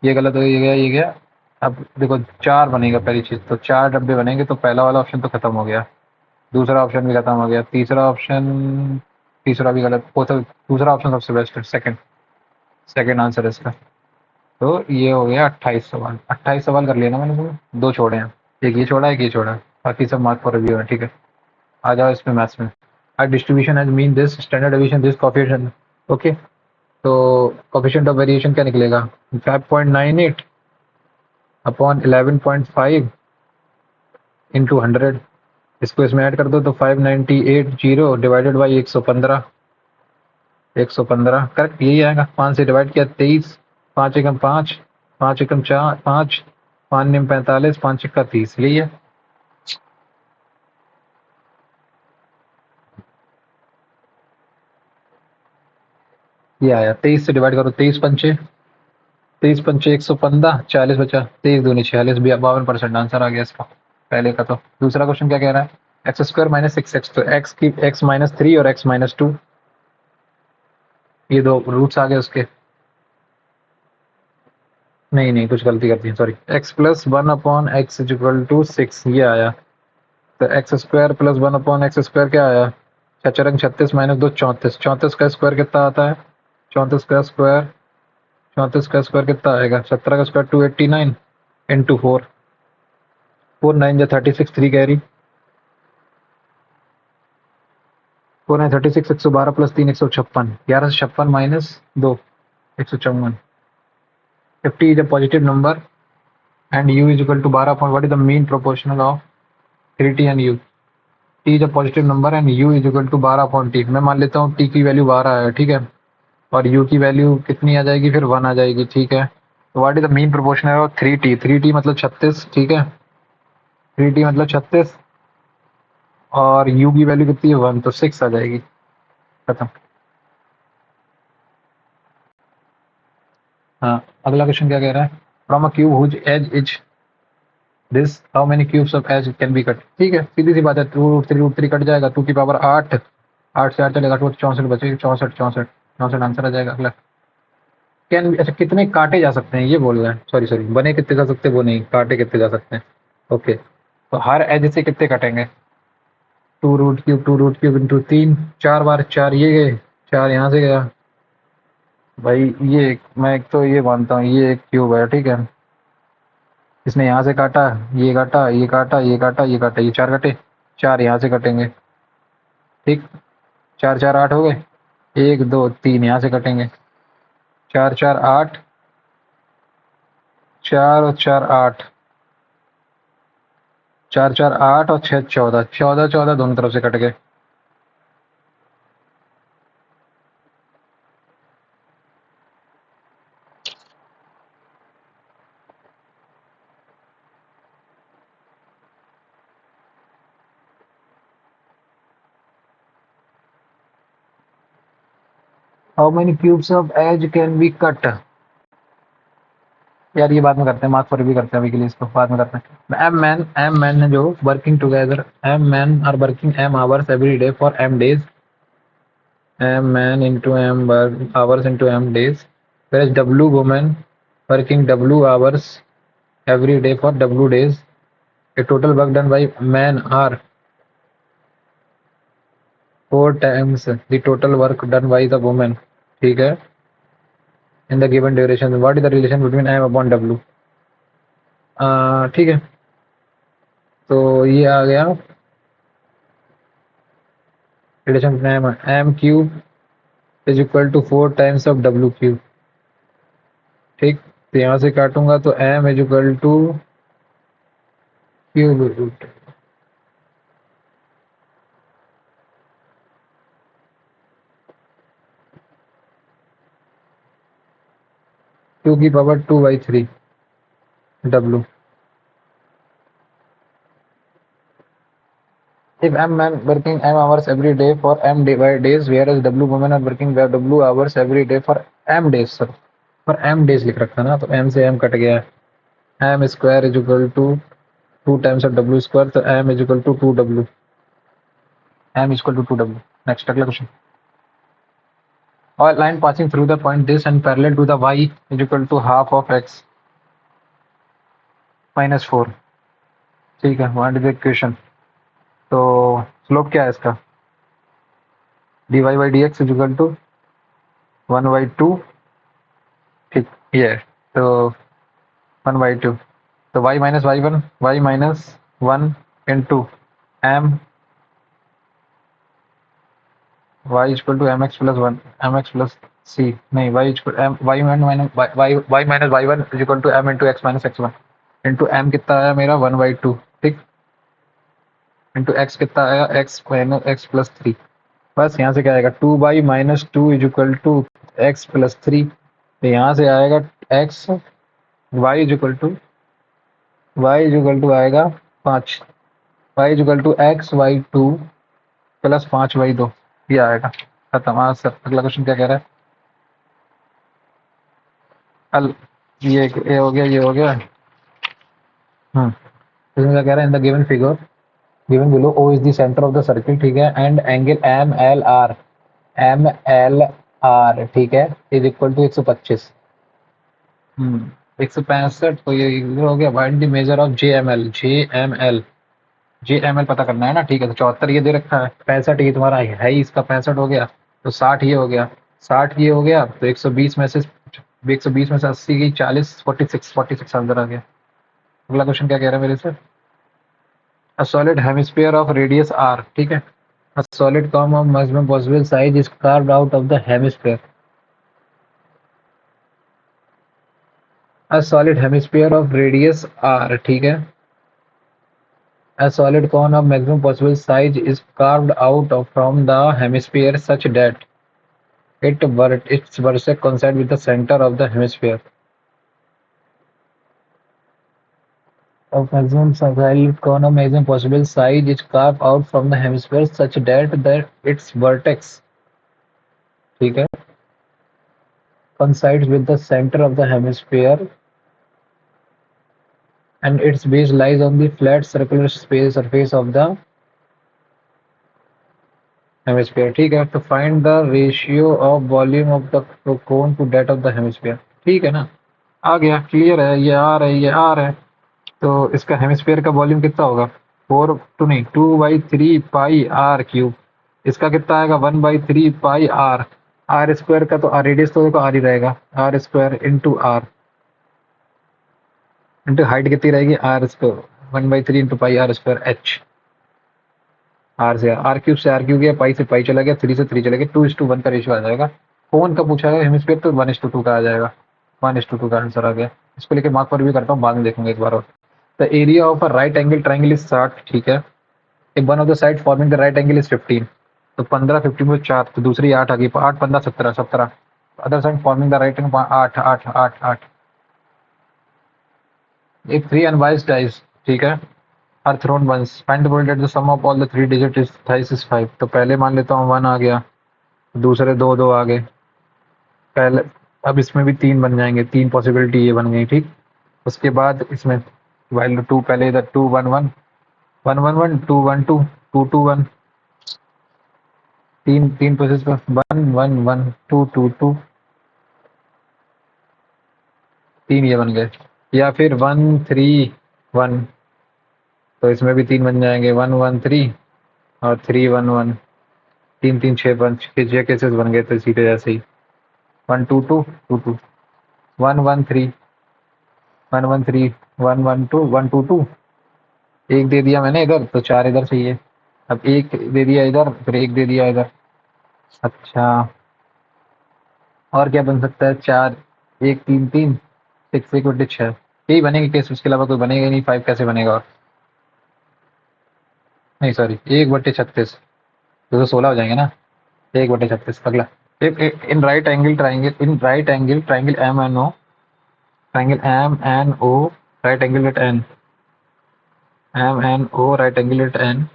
ये गलत हो गया, ये गया। अब देखो 4 बनेगा पहली चीज, तो 4 डब्बे बनेंगे, तो पहला वाला ऑप्शन तो खत्म हो गया, दूसरा ऑप्शन भी खत्म हो गया, तीसरा ऑप्शन, तीसरा भी गलत, दूसरा ऑप्शन सबसे बेस्ट है, सेकंड, सेकंड आंसर है इसका। तो ये हो गया 28 सवाल, 28 सवाल कर लिया ना मैंने तुम्हें, 2 छोड़े हैं, एक ये छोड़ा, एक ये छोड़ा, बाकी सब मार्क फॉर रिव्यू है, ठीक है। आ जाओ इसमें मैथ्स में। R distribution has mean this standard deviation this coefficient, okay. तो कोएफिशिएंट ऑफ वेरिएशन क्या निकलेगा? 5.98 अपॉन 11.5 इंटू 100, इसको इसमें ऐड कर दो तो 598 डिवाइडेड बाई 115, 115 करेक्ट यही आएगा। 5 से डिवाइड किया 23, 5 एकम 5, 5 एकम 4 5, 5 निम 45, 5 इक्का 30, यही है। ये आया 23 से डिवाइड करो, 23 पंचे, 23 पंचे 115, 40 बचा, 23 दूनी 46, 52% आंसर आ गया इसका पहले का। तो दूसरा क्वेश्चन क्या कह रहा है? एक्स स्क्वायर माइनस 6x, तो एक्स की एक्स माइनस 3 और एक्स माइनस 2, ये दो रूट्स आ गए उसके। नहीं नहीं कुछ गलती कर दी, sorry. X plus 1 upon X is equal to 6, ये आया। तो X square plus 1 upon X square क्या आया? चरंग 36 माइनस 2 34, 34 का स्क्वायर कितना आता है? 34 का स्क्वायर, 34 का स्क्वायर कितना आएगा? 17 का स्क्वायर 289 इंटू 4, 4 9 जा 36, 3 कैरी, 4 9 36, 112 प्लस 3 156, 11 से 56 minus 2 154, 50 is a positive number and u is equal to 12 upon what is the mean proportional of 3t and u। t is a positive number and u is equal to 12 upon t। मैं मान लेता हूँ t की value 12 है, ठीक है, और u की वैल्यू कितनी आ जाएगी? फिर 1 आ जाएगी, ठीक है। तो what is the mean proportional of 3t, 3t मतलब 36, ठीक है, 3t मतलब 36, और u की वैल्यू कितनी है? 1, तो 6 आ जाएगी, खत्म। हाँ, अगला क्वेश्चन क्या कह रहा है? From a cube whose edge is this, how many cubes of edge can be cut. ठीक है, सीधी सी बात है, 2√3 कट जाएगा, 2 की पावर 8, 8 से 8 चलेगा, 64 बचेगी, 64 आंसर आ जाएगा। अगला कैन, अच्छा कितने काटे जा सकते हैं ये बोल रहे हैं, सॉरी सॉरी, बने कितने जा सकते हैं वो नहीं, काटे कितने जा सकते हैं। ओके, तो हर एज से कितने कटेंगे, 2√3 इंटू 3, 4 बार 4 ये गए, 4 यहाँ से गया भाई। ये मैं एक तो ये मानता हूँ ये एक क्यूब है, ठीक है, इसने यहाँ से काटा, ये काटा, ये काटा, ये काटा, ये काटा, ये 4 कटे, 4 यहाँ से कटेंगे, ठीक, 4 4 8 हो गए, 1 2 3 यहाँ से कटेंगे, 4 4 8, 4 और 4 8, 4 4 8 और 6 14, 14 14 दोनों तरफ से कट गए। How many cubes of edge can be cut, यार ये बाद में करते हैं, मार्क पर भी करते हैं, अभी के लिए इसको बाद में करते हैं। एम मैन है जो working together, M man are working M hours every day for M days, M man into M hours into M days, whereas W women working W hours every day for W days. A total work done by men are 4 times the total work done by the woman. ठीक है, in the given duration. What is the relation between M upon W? ठीक है, तो ये आ गया relation between M cube is equal to 4 times of W cube. ठीक, तो यहाँ से काटूंगा तो M is equal to cube root, to की power 2/3 W। If M men working M hours every day for M days, whereas W women are working W hours every day for M days, sir पर M days लिख रखा ना, तो M से M cut गया है, M square is equal to 2 times of W square, तो M is equal to 2W, M is equal to 2W। Next अगला क्वेश्चन, और line passing through the point this and parallel to the Y is equal to half of X minus 4। ठीक है, what is the equation, तो slope क्या है इसका, dy by dx is equal to 1/2, ठीक ये है, तो 1/2, तो y minus y1, y minus 1 into M, y equal to M X plus 1, M X plus C, नहीं y equal to, y minus y1 is equal to M into X minus x1 into M कितना आया मेरा 1/2, ठीक, into x कितना आया x minus x plus 3। बस यहाँ से क्या आएगा 2y minus 2 is equal to x plus 3, तो यहाँ से आएगा x, y is equal to आएगा 5, y is equal to x/2 plus 5/2, ये आएगा, खत्म। हाँ सर, अगला क्वेश्चन क्या कह रहा है, अल ये हो गया, ये हो गया। इसमें क्या कह रहा है, in the given figure given below O is the centre of the circle, ठीक है, and angle M L R ठीक है, इज इक्वल टू 125। 165, तो ये हो गया, wide the measure of J M L पता करना है ना, ठीक है, तो 74 ये दे रखा है, 65 ये तुम्हारा है ही, इसका 65 हो गया, तो 60 ये हो गया, 60 ये हो गया, तो 120 में से 80 की 40, 46 आंसर आ गया। अगला क्वेश्चन क्या कह रहा है मेरे से, a solid hemisphere of radius R, ठीक है, a solid cone of maximum possible size is carved out of the hemisphere, a solid hemisphere of radius R, ठीक है, a solid cone of maximum possible size is carved out from the hemisphere such that its vertex coincide with the center of the hemisphere. A maximum solid cone of maximum possible size is carved out from the hemisphere such that its vertex, ठीक है, coincides with the center of the hemisphere and its base lies on the flat circular space surface of the hemisphere. ठीक है, तो find the ratio of volume of the cone to that of the hemisphere. ठीक है ना, आ गया, clear है, ये are है, ये आर है। तो इसका हेमिस्फीयर का वॉल्यूम कितना होगा, 2/3 पाई आर क्यूब। इसका कितना आएगा, 1/3 पाई आर स्क्वायर का, तो आर रेडियस तो देखो आर ही रहेगा, R square into R into height कितनी रहेगी, R square 1/3 into pi R square H. R से आर क्यूब से आर क्यूब गया, पाई से पाई चला गया, 3 से 3 चला गया, 2:1 का रेशियो आ जाएगा। कौन का पूछा है हेमिस्फीयर, तो 1:2 का आ जाएगा, 1:2 का आंसर आ गया। इसको लेके मार्क पर भी करता हूँ, बाद में देखूंगा एक बार और। The area of a right angle triangle is 60। ठीक है, एक one of the side forming the right angle is 15। तो 15, 15 में 4, तो दूसरी 8 आ गई, 8 15 17 17। Other side forming the right angle 8 8 8 8। एक 3 अनवाइज डाइस। ठीक है, are thrown once, find the probability that the sum of all the 3 digit is thrice is 5। तो पहले मान लेता हूँ 1 आ गया, दूसरे 2 2 आ गए, पहले अब इसमें भी 3 बन जाएंगे, 3 पॉसिबिलिटी ये बन गई। ठीक, उसके बाद इसमें वाइल 2, पहले इधर 2 1 1 1 1 1 2 1 2 2 2 1, तीन तीन प्रोसेस पर 1 1 1 2 2 2, 3 ये बन गए। या फिर 1 3 1, तो इसमें भी 3 बन जाएंगे, 1 1 3 और 3 1 1, 3 3 6 6 केसेस बन गए, तो सीधे जैसे ही 1 2 2 2 2 1 1 3 1 1 3 1 1 2 1 2 2। एक दे दिया मैंने इधर, तो 4 इधर चाहिए। अब एक दे दिया इधर, फिर एक दे दिया इधर। अच्छा, और क्या बन सकता है, 4 1 3 3 6 1 बटे 6, यही बनेंगे केस, उसके अलावा कोई बनेगा ही नहीं। 5 कैसे बनेगा, और नहीं सॉरी 1/36, तो 16 हो जाएंगे ना, 1/36। अगला, in right angle triangle, triangle M N O, right angle at N, M N O right angle at N,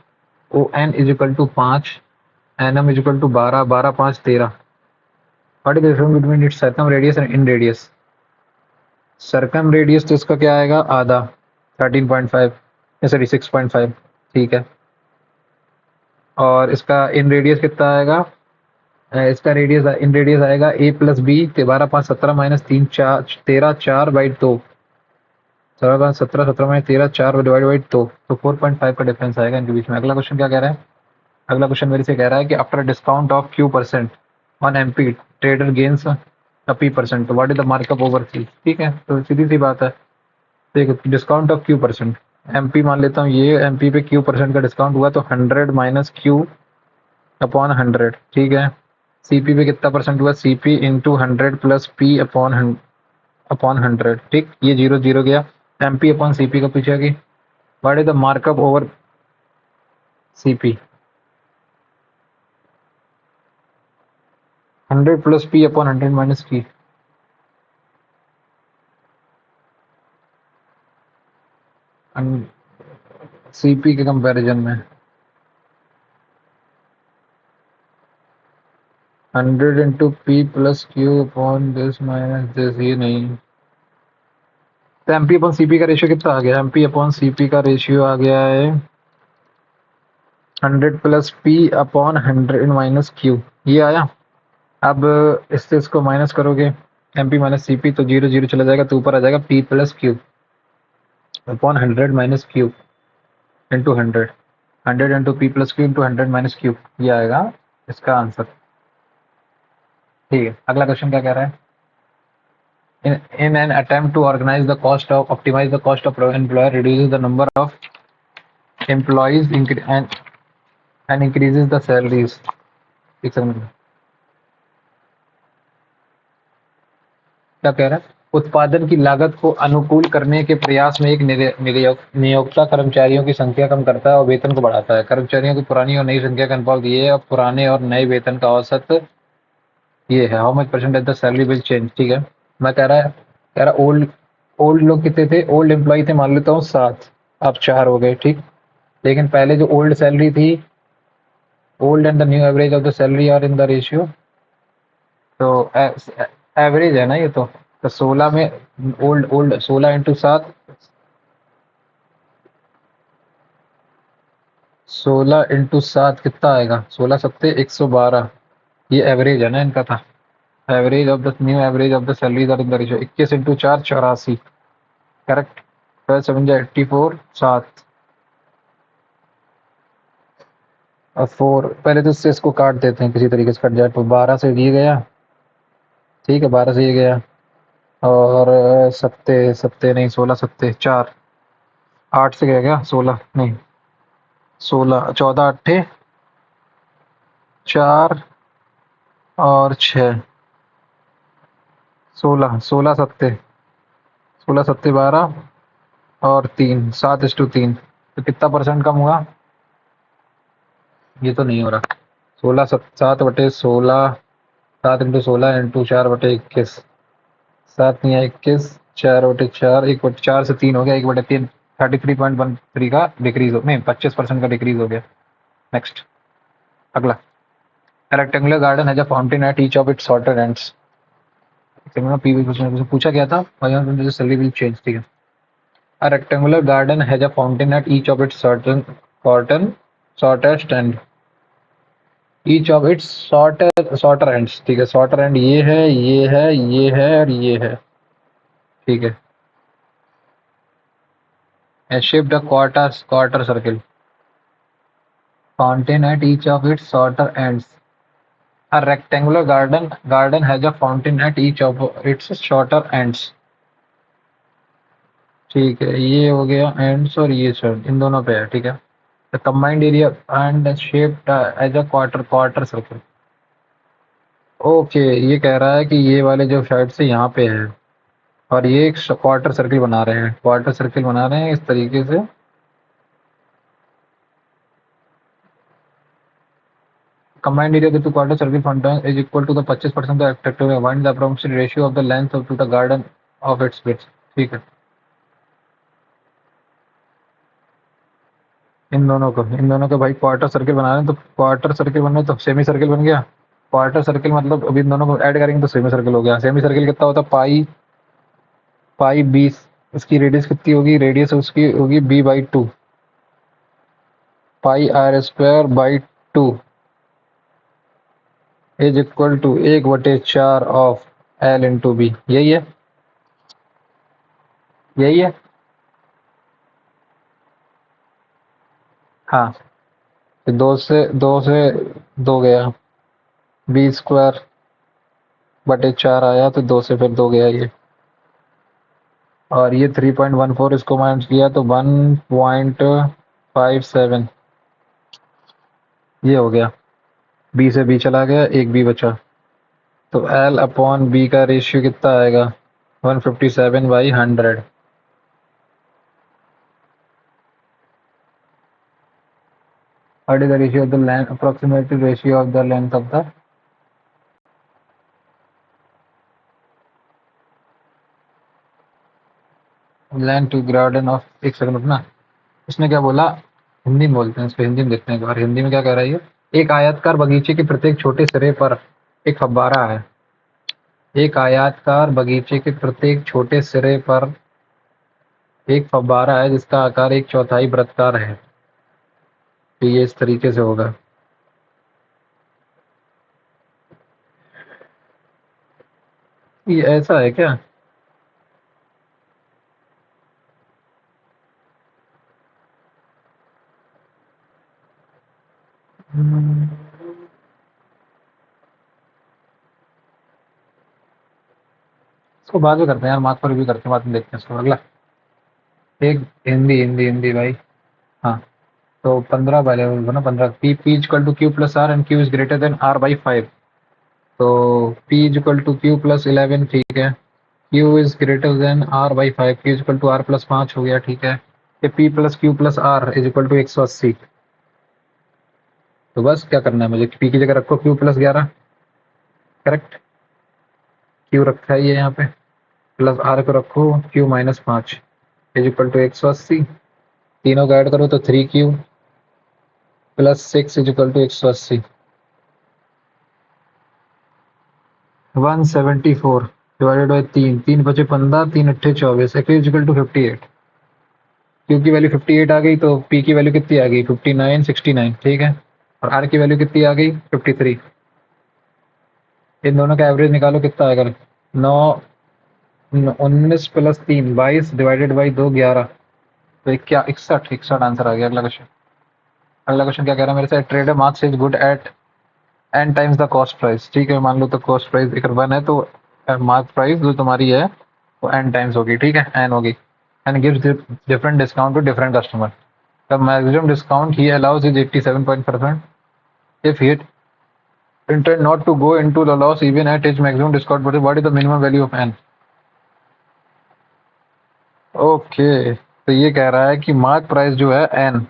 O N is equal to 5, N M is equal to 12, 12 5 13। What is the difference between its circumradius and inradius. Circumradius तो इसका क्या आएगा, आधा, 13.5, sorry 6.5। ठीक है, और इसका इन radius कितना आएगा, इसका रेडियस इन रेडियस आएगा a plus B, 12 5 17 minus 3 4 13 4/2, 17 5 17 17 minus 13 4 divide by 2, तो 4.5 का डिफरेंस आएगा इनके बीच में। अगला क्वेश्चन क्या कह रहा है, अगला क्वेश्चन मेरे से कह रहा है कि after discount of Q% on MP trader gains a P%, तो what is the markup over C। ठीक है, तो सीधी सी बात है, देखो डिस्काउंट ऑफ Q%, एमपी मान लेता हूँ, ये एमपी पे Q% का डिस्काउंट हुआ, तो 100 माइनस Q अपॉन 100। ठीक है, सीपी पे कितना परसेंट हुआ, CP into 100 plus P upon 100। ठीक, ये 0 0 गया, एमपी अपॉन सीपी का पूछा कि what is the markup over CP. 100 plus P upon 100 minus P, CP के कंपैरिजन में 100 into P plus Q upon this minus this, ये नहीं। तो एमपी अपॉन सीपी का रेशियो कितना आ गया, एमपी अपॉन सीपी का रेशियो आ गया है 100 plus P upon 100 minus Q, ये आया। अब इससे इसको माइनस करोगे, M P minus C P, तो 0 0 चला जाएगा, तो ऊपर आ जाएगा P plus Q upon 100 minus Q into 100, 100 into P plus Q into 100 minus Q, ये आएगा इसका आंसर। ठीक है, अगला क्वेश्चन क्या कह रहा है, in an attempt to organize the cost of optimize the cost of employer reduces the number of employees and increases the salaries। एक सेकंड, क्या कह रहा है, उत्पादन की लागत को अनुकूल करने के प्रयास में एक नियोक्ता कर्मचारियों की संख्या कम करता है और वेतन को बढ़ाता है। कर्मचारियों की पुरानी और नई संख्या का अनुपात ये है, और पुराने और नए वेतन का औसत ये है, how much percentage the salary will change. ठीक है, मैं कह रहा ओल्ड ओल्ड लोग कितने थे, ओल्ड एम्प्लॉय थे मान लेता हूँ 7, अब 4 हो गए। ठीक, लेकिन पहले जो ओल्ड सैलरी थी, old and the new average of the salary are in the ratio, तो एवरेज है ना ये तो 16 में ओल्ड ओल्ड 16 इंटू 7 16 × 7 कितना आएगा? 16 × 7 112। ये एवरेज है ना इनका था। Average of the new average of the salaries are in the ratio 21 × 4 84। Correct. 12 7 84 7 और 4। पहले तो इससे इसको काट देते हैं, किसी तरीके से कट जाए। तो 12 से ये गया, ठीक है, 12 से ये गया और सत्ते सत्ते नहीं, 16 सत्ते 4। 8 से गया क्या? 16 नहीं, 16 14 अट्ठे 4 और 6 16 16 सत्ते 16 सत्ते 12 और 3 7:3। तो कितना परसेंट कम हुआ? ये तो नहीं हो रहा। 16 7/16 7 × 16 × 4/21। 7 नहीं है 21, 4/4 1/4 से 3 हो गया, 1/3 33.13 का डिक्रीज हो, नहीं 25% का डिक्रीज हो गया। नेक्स्ट, अगला। A rectangular garden has a fountain at each of its shorter ends. पूछा गया था, सैलरी विल चेंज, ठीक है। A rectangular garden has a fountain at each of its shortest end. Each of its shorter ends, ठीक है। shorter end ये है, ये है, ये है और ये है, ठीक है। And shaped a quarter circle. Fountain at each of its shorter ends. A rectangular garden has a fountain at each of its shorter ends. ठीक है, ये हो गया एंड्स और ये सर इन दोनों पे है, ठीक है। The combined area and shaped as a quarter circle. Okay, ये कह रहा है कि ये वाले जो साइड से यहाँ पे है और ये एक क्वार्टर सर्कल बना रहे हैं, क्वार्टर सर्कल बना रहे हैं इस तरीके से। Combined area of the two quarter circle fountain is equal to the 25% of the rectangle. Find the approximate ratio of the length to the garden of its width. ठीक है। इन दोनों को भाई क्वार्टर सर्कल बना रहे हैं, तो क्वार्टर सर्कल बनना है तो सेमी सर्कल बन गया। क्वार्टर सर्कल मतलब अभी इन दोनों को ऐड करेंगे तो सेमी सर्कल हो गया। सेमी सर्कल कितना होता है? पाई 20। इसकी रेडियस कितनी होगी? रेडियस उसकी होगी b/2, πr²/2 is equal to 1/4 of l/b। यही है, यही है। हाँ, तो 2 गया, b²/4 आया, तो 2 से फिर 2 गया ये। और ये 3.14 इसको माइनस किया तो 1.57 ये हो गया। बी से बी चला गया, एक बी बचा। तो l/b का रेशियो कितना आएगा? 157/100। What is the ratio of the length, approximate ratio of the length of the length to garden of, एक सेकंड रुकना। इसने क्या बोला? हिंदी में बोलते हैं इसको, हिंदी में देखते हैं एक बार हिंदी में क्या कह रहा है ये। एक आयताकार बगीचे के प्रत्येक छोटे सिरे पर एक फव्वारा है। एक आयताकार बगीचे के प्रत्येक छोटे सिरे पर एक फव्वारा है जिसका आकार 1/4 वृत्ताकार है। तो ये इस तरीके से होगा। ये ऐसा है क्या? इसको बाद में करते हैं यार, मार्क पर भी करते हैं, बाद में देखते हैं इसको। अगला एक हिंदी हिंदी हिंदी भाई। हाँ, तो 15 पहले ना 15 P equal to Q plus R and Q is greater than r/5। तो P equal to Q plus 11, ठीक है। Q is greater than r/5, Q equal to r+5 हो गया, ठीक है। ये P plus Q plus R is equal to 180। तो बस क्या करना है मुझे, पी की जगह रखो क्यू+11, करेक्ट। क्यू रखा है ये यहाँ पे, प्लस आर को रखो क्यू-5 इज इक्वल टू 180। तीनों को ऐड करो तो 3q plus 6 is equal to 180। 174 divided by 3, 3 बचे 15, 3 अट्ठे 24, इज इक्वल टू 58। Q की वैल्यू 58 आ गई तो P की वैल्यू कितनी आ गई 59 69, ठीक है। और R की वैल्यू कितनी आ गई 53। इन दोनों का एवरेज निकालो कितना आएगा। 9 19 प्लस 3 22 डिवाइडेड बाई 2 11। तो क्या 61 61 आंसर आ गया। अगला क्वेश्चन। अगला क्वेश्चन क्या कह रहा है मेरे से, trader marks is good at N times the cost price. ठीक है, मान लो तो कॉस्ट प्राइस अगर 1 है तो मार्क प्राइस जो तुम्हारी है वो एन टाइम्स होगी, ठीक है, एन होगी। And gives different discount to different customer. The maximum discount he allows is 87%। If he intend not to go into the loss even at its maximum discount, but what is the minimum value of n? Okay, तो ये कह रहा है कि mark price जो है N,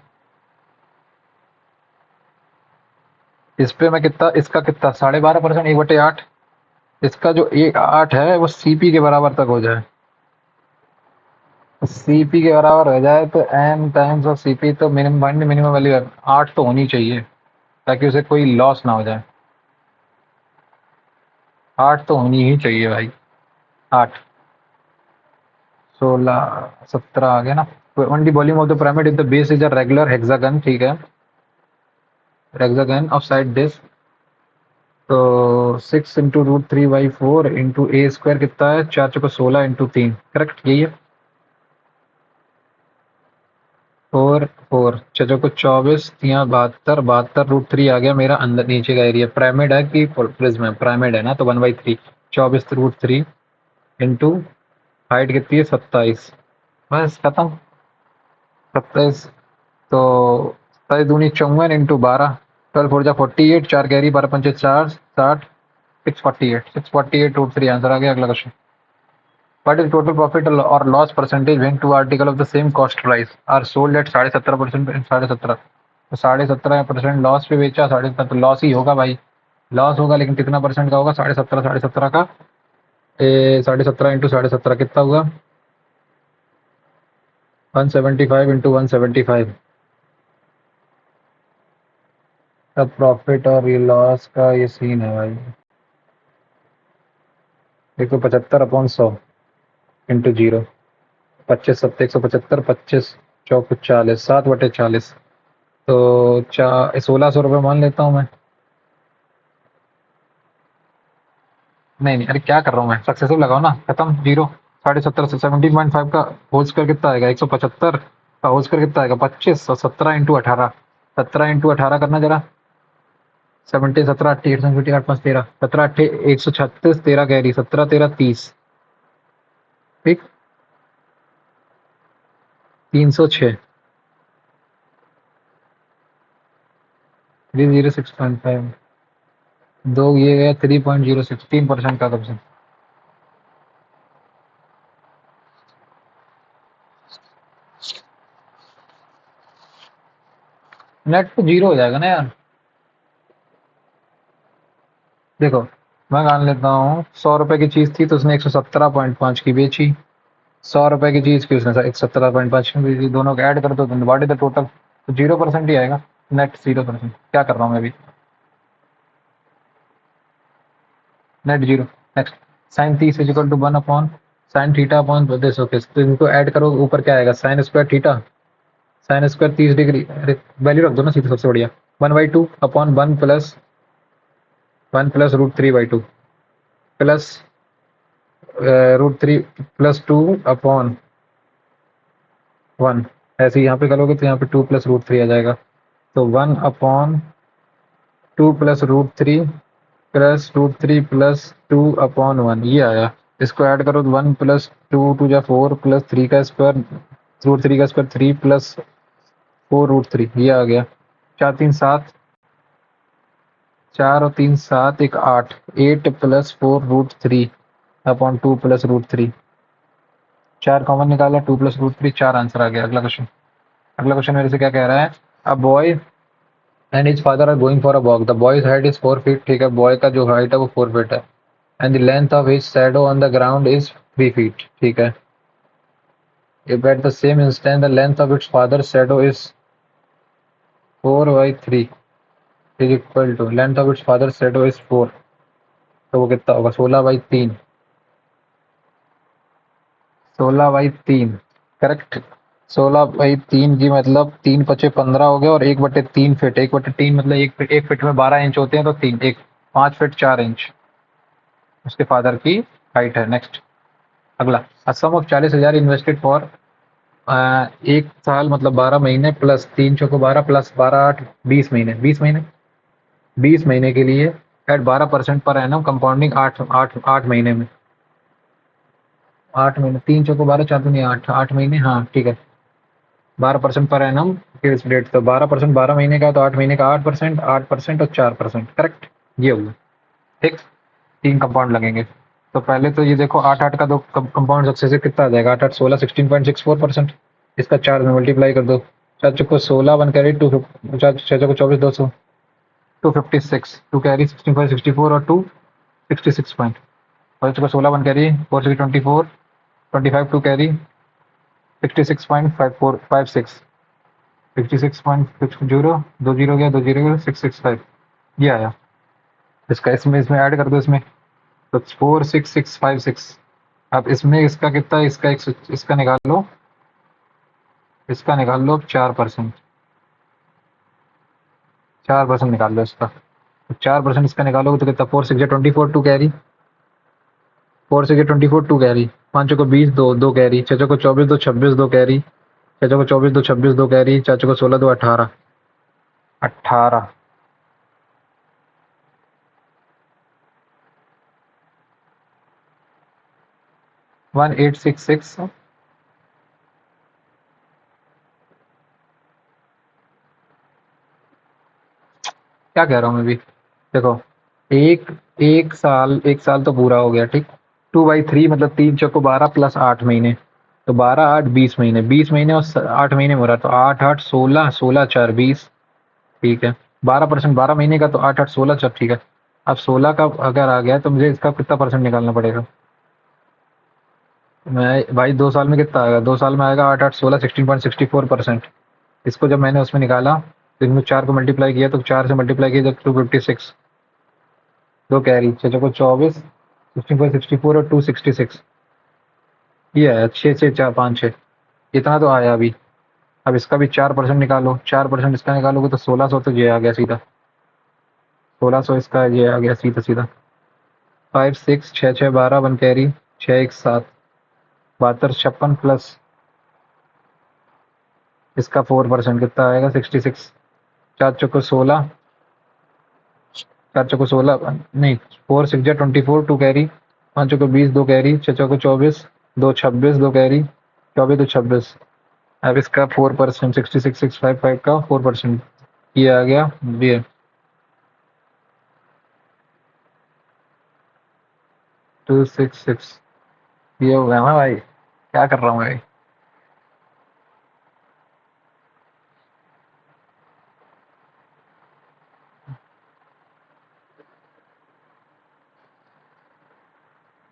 इस पे मैं कितना, इसका कितना 12.5%, 1/8। इसका जो 1/8 है वो सीपी के बराबर तक हो जाए। सीपी के बराबर हो जाए तो एन टाइम्स ऑफ सीपी, तो मिनिमम वैल्यू 8 तो होनी चाहिए ताकि उसे कोई लॉस ना हो जाए। 8 तो होनी ही चाहिए भाई। 8 16 17 आ गया ना। Only volume of the pyramid if the base is a regular hexagon, ठीक है, हेक्सागन ऑफ साइड दिस। तो 6 × √3/4 इंटू ए स्क्वायर कितना है, 4 चौको 16 इंटू 3, करेक्ट यही है। 4 4 छः चौको 24, 72 72 √3 आ गया मेरा अंदर नीचे का एरिया। पिरामिड है कि प्रिज्म है, पिरामिड है ना, तो 1/3 24 √3 इंटू हाइट कितनी है 27। बस खत्म। 27, तो 27 × 2 = 54 इंटू 12, 12 4 = 48, 4 कैरी 12 पंचे 4 60, 648 आंसर आ गया। अगला question. What is total profit or loss percentage when two articles of the same cost price are sold at 17.5% and 17.5? तो 17.5% लॉस पे बेचा, 17.5 तो लॉस ही होगा भाई, लॉस होगा, लेकिन कितना परसेंट का होगा, 17.5 का 17.5 इंटू 17.5 कितना हुआ 175 इंटू 175। तब प्रॉफिट और ये लॉस का ये सीन है भाई। देखो 75/100 इंटू 0, 25 7 175, 25 चौक 40, 7/40, तो 1600 रुपये मान लेता हूँ मैं। नहीं नहीं, अरे क्या कर रहा हूँ मैं, सक्सेसिव लगाओ ना, खत्म, जीरो। 17.5 से 17.5 का होल स्क्वायर कितना आएगा, 175 का होल स्क्वायर कितना आएगा 25, और 17 × 18, 17 × 18 करना जरा। 17 17 8 8 8 5 13, 17 8 136, 13 कैरी, 17 13 30, ठीक, 306, 306.5, दो ये गया 3.06, 3% का कब से। नेट तो जीरो हो जाएगा ना यार। देखो मैं मान लेता हूँ 100 रुपए की चीज थी तो उसने 117.5 की बेची, 100 रुपए की चीज की उसने 117.5 की बेची, दोनों को ऐड कर दो तो व्हाट इज द टोटल, तो 0% ही आएगा, नेट 0%। क्या कर रहा हूँ मैं अभी, net zero. Next, sine 30 = 1 sine theta upon this, okay, तो इनको ऐड करो, ऊपर क्या आएगा sine square theta, sine square 30 degree, अरे वैल्यू रख दो ना सीधे, सबसे बढ़िया 1/2 अपॉन 1 + √3/2 प्लस √3 + 2 अपॉन 1। ऐसे यहाँ पे करोगे तो यहाँ पे 2 + √3 आ जाएगा, तो 1/2 + √3 + √3 + 2 अपॉन 1 ये आया। इसको ऐड करो तो 1 + 2 2 = 4 + 3 का स्क्वायर, √3 का स्क्वायर 3 + 4 √3 ये आ गया। 4 3 7, 4 और 3 7, 1 8, 8 + 4 √3 अपॉन 2 + √3, 4 कॉमन निकाला, 2 + √3 4 आंसर आ गया। अगला क्वेश्चन। अगला क्वेश्चन मेरे से क्या कह रहा है, a boy and his father are going for a walk, the boy's height is 4 feet, ठीक है, बॉय का जो हाइट है वो 4 फीट है, and the length of his shadow on the ground is 3 feet, ठीक है। If at the same instant the length of its father shadow is 4/3 is equal to length of its father shadow is 4, तो वो कितना होगा 16/3, 16/3, correct. 16 भाई 3 की मतलब 3 × 5 = 15 हो गया और 1/3 फिट 1/3 मतलब एक फिट में 12 इंच होते हैं तो 5 फीट 4 इंच उसके फादर की हाइट है। नेक्स्ट अगला अ सम ऑफ 40,000 इन्वेस्टेड फॉर 1 साल मतलब 12 महीने प्लस 3 × 12 प्लस 12 8 20 महीने 20 महीने 20 महीने के लिए एट 12% पर एनम कंपाउंडिंग 8 महीने में 8 महीने 3 × 12 4 दूनी 8 8 महीने हाँ ठीक है 12% पर एनम किस रेट तो 12% 12 महीने का तो 8 महीने का 8% 8% और 4% करेक्ट ये होगा ठीक। 3 कंपाउंड लगेंगे तो पहले तो ये देखो 8 8 का दो कंपाउंड सक्सेसिव कितना आ जाएगा 8 8 16 16.64%। इसका 4 में मल्टीप्लाई कर दो 4 × 16 1 कैरी 2 6 × 24 200 256 2 कैरी 16.64 और 2 66 पॉइंट 4 × 16 1 कैरी 4 6 24 25 2 कैरी 66.56 66.60 2 जीरो गया 2 जीरो गया 665 ये आया। इसका इसमें इसमें ऐड कर दो इसमें तो 46656 अब इसमें इसका कितना इसका निकाल लो 4% 4% निकाल लो इसका तो 4% इसका निकालोगे तो कितना 4 6 24 2 कैरी 4 6 24 2 कैरी 5 को 20 दो 2 कैरी 6 को 24 2 26 2 कैरी 6 को 24 2 26 2 कैरी 4 को 16 2 18 18 1866 क्या कह रहा हूँ मैं भी देखो एक एक साल तो पूरा हो गया ठीक 2/3 मतलब 3 × 12 प्लस 8 महीने तो 12 8 20 महीने 20 महीने और 8 महीने में हो रहा तो 8 8 16 16 4 20 ठीक है 12% 12 महीने का तो 8 8 16 4 ठीक है। अब 16 का अगर आ गया तो मुझे इसका कितना परसेंट निकालना पड़ेगा मैं भाई 2 साल में कितना आएगा 2 साल में आएगा 8 8 16 16.64%। इसको जब मैंने उसमें निकाला तो इनमें 4 को मल्टीप्लाई किया तो 4 से मल्टीप्लाई किया जब 256 2 कैरी 6 को 24 16.64 और 266 ये आया 6 6 4 5 6 इतना तो आया अभी। अब इसका भी 4% निकालो 4% इसका निकालोगे तो 1600 तो ये आ गया सीधा 1600 इसका ये आ गया सीधा सीधा 5 6 6 6 12 1 कैरी 6 1 7 72 56 प्लस इसका 4% कितना आएगा 66 4 चौको 16 4 चौको 16 नहीं 4 6 24 2 कैरी 5 चौको 20 2 कैरी 6 चौको 24 2 26 2 कैरी 24 2 26 अब इसका 4% 66 655 का 4% ये आ गया ये 266 ये हो गया ना भाई क्या कर रहा हूँ भाई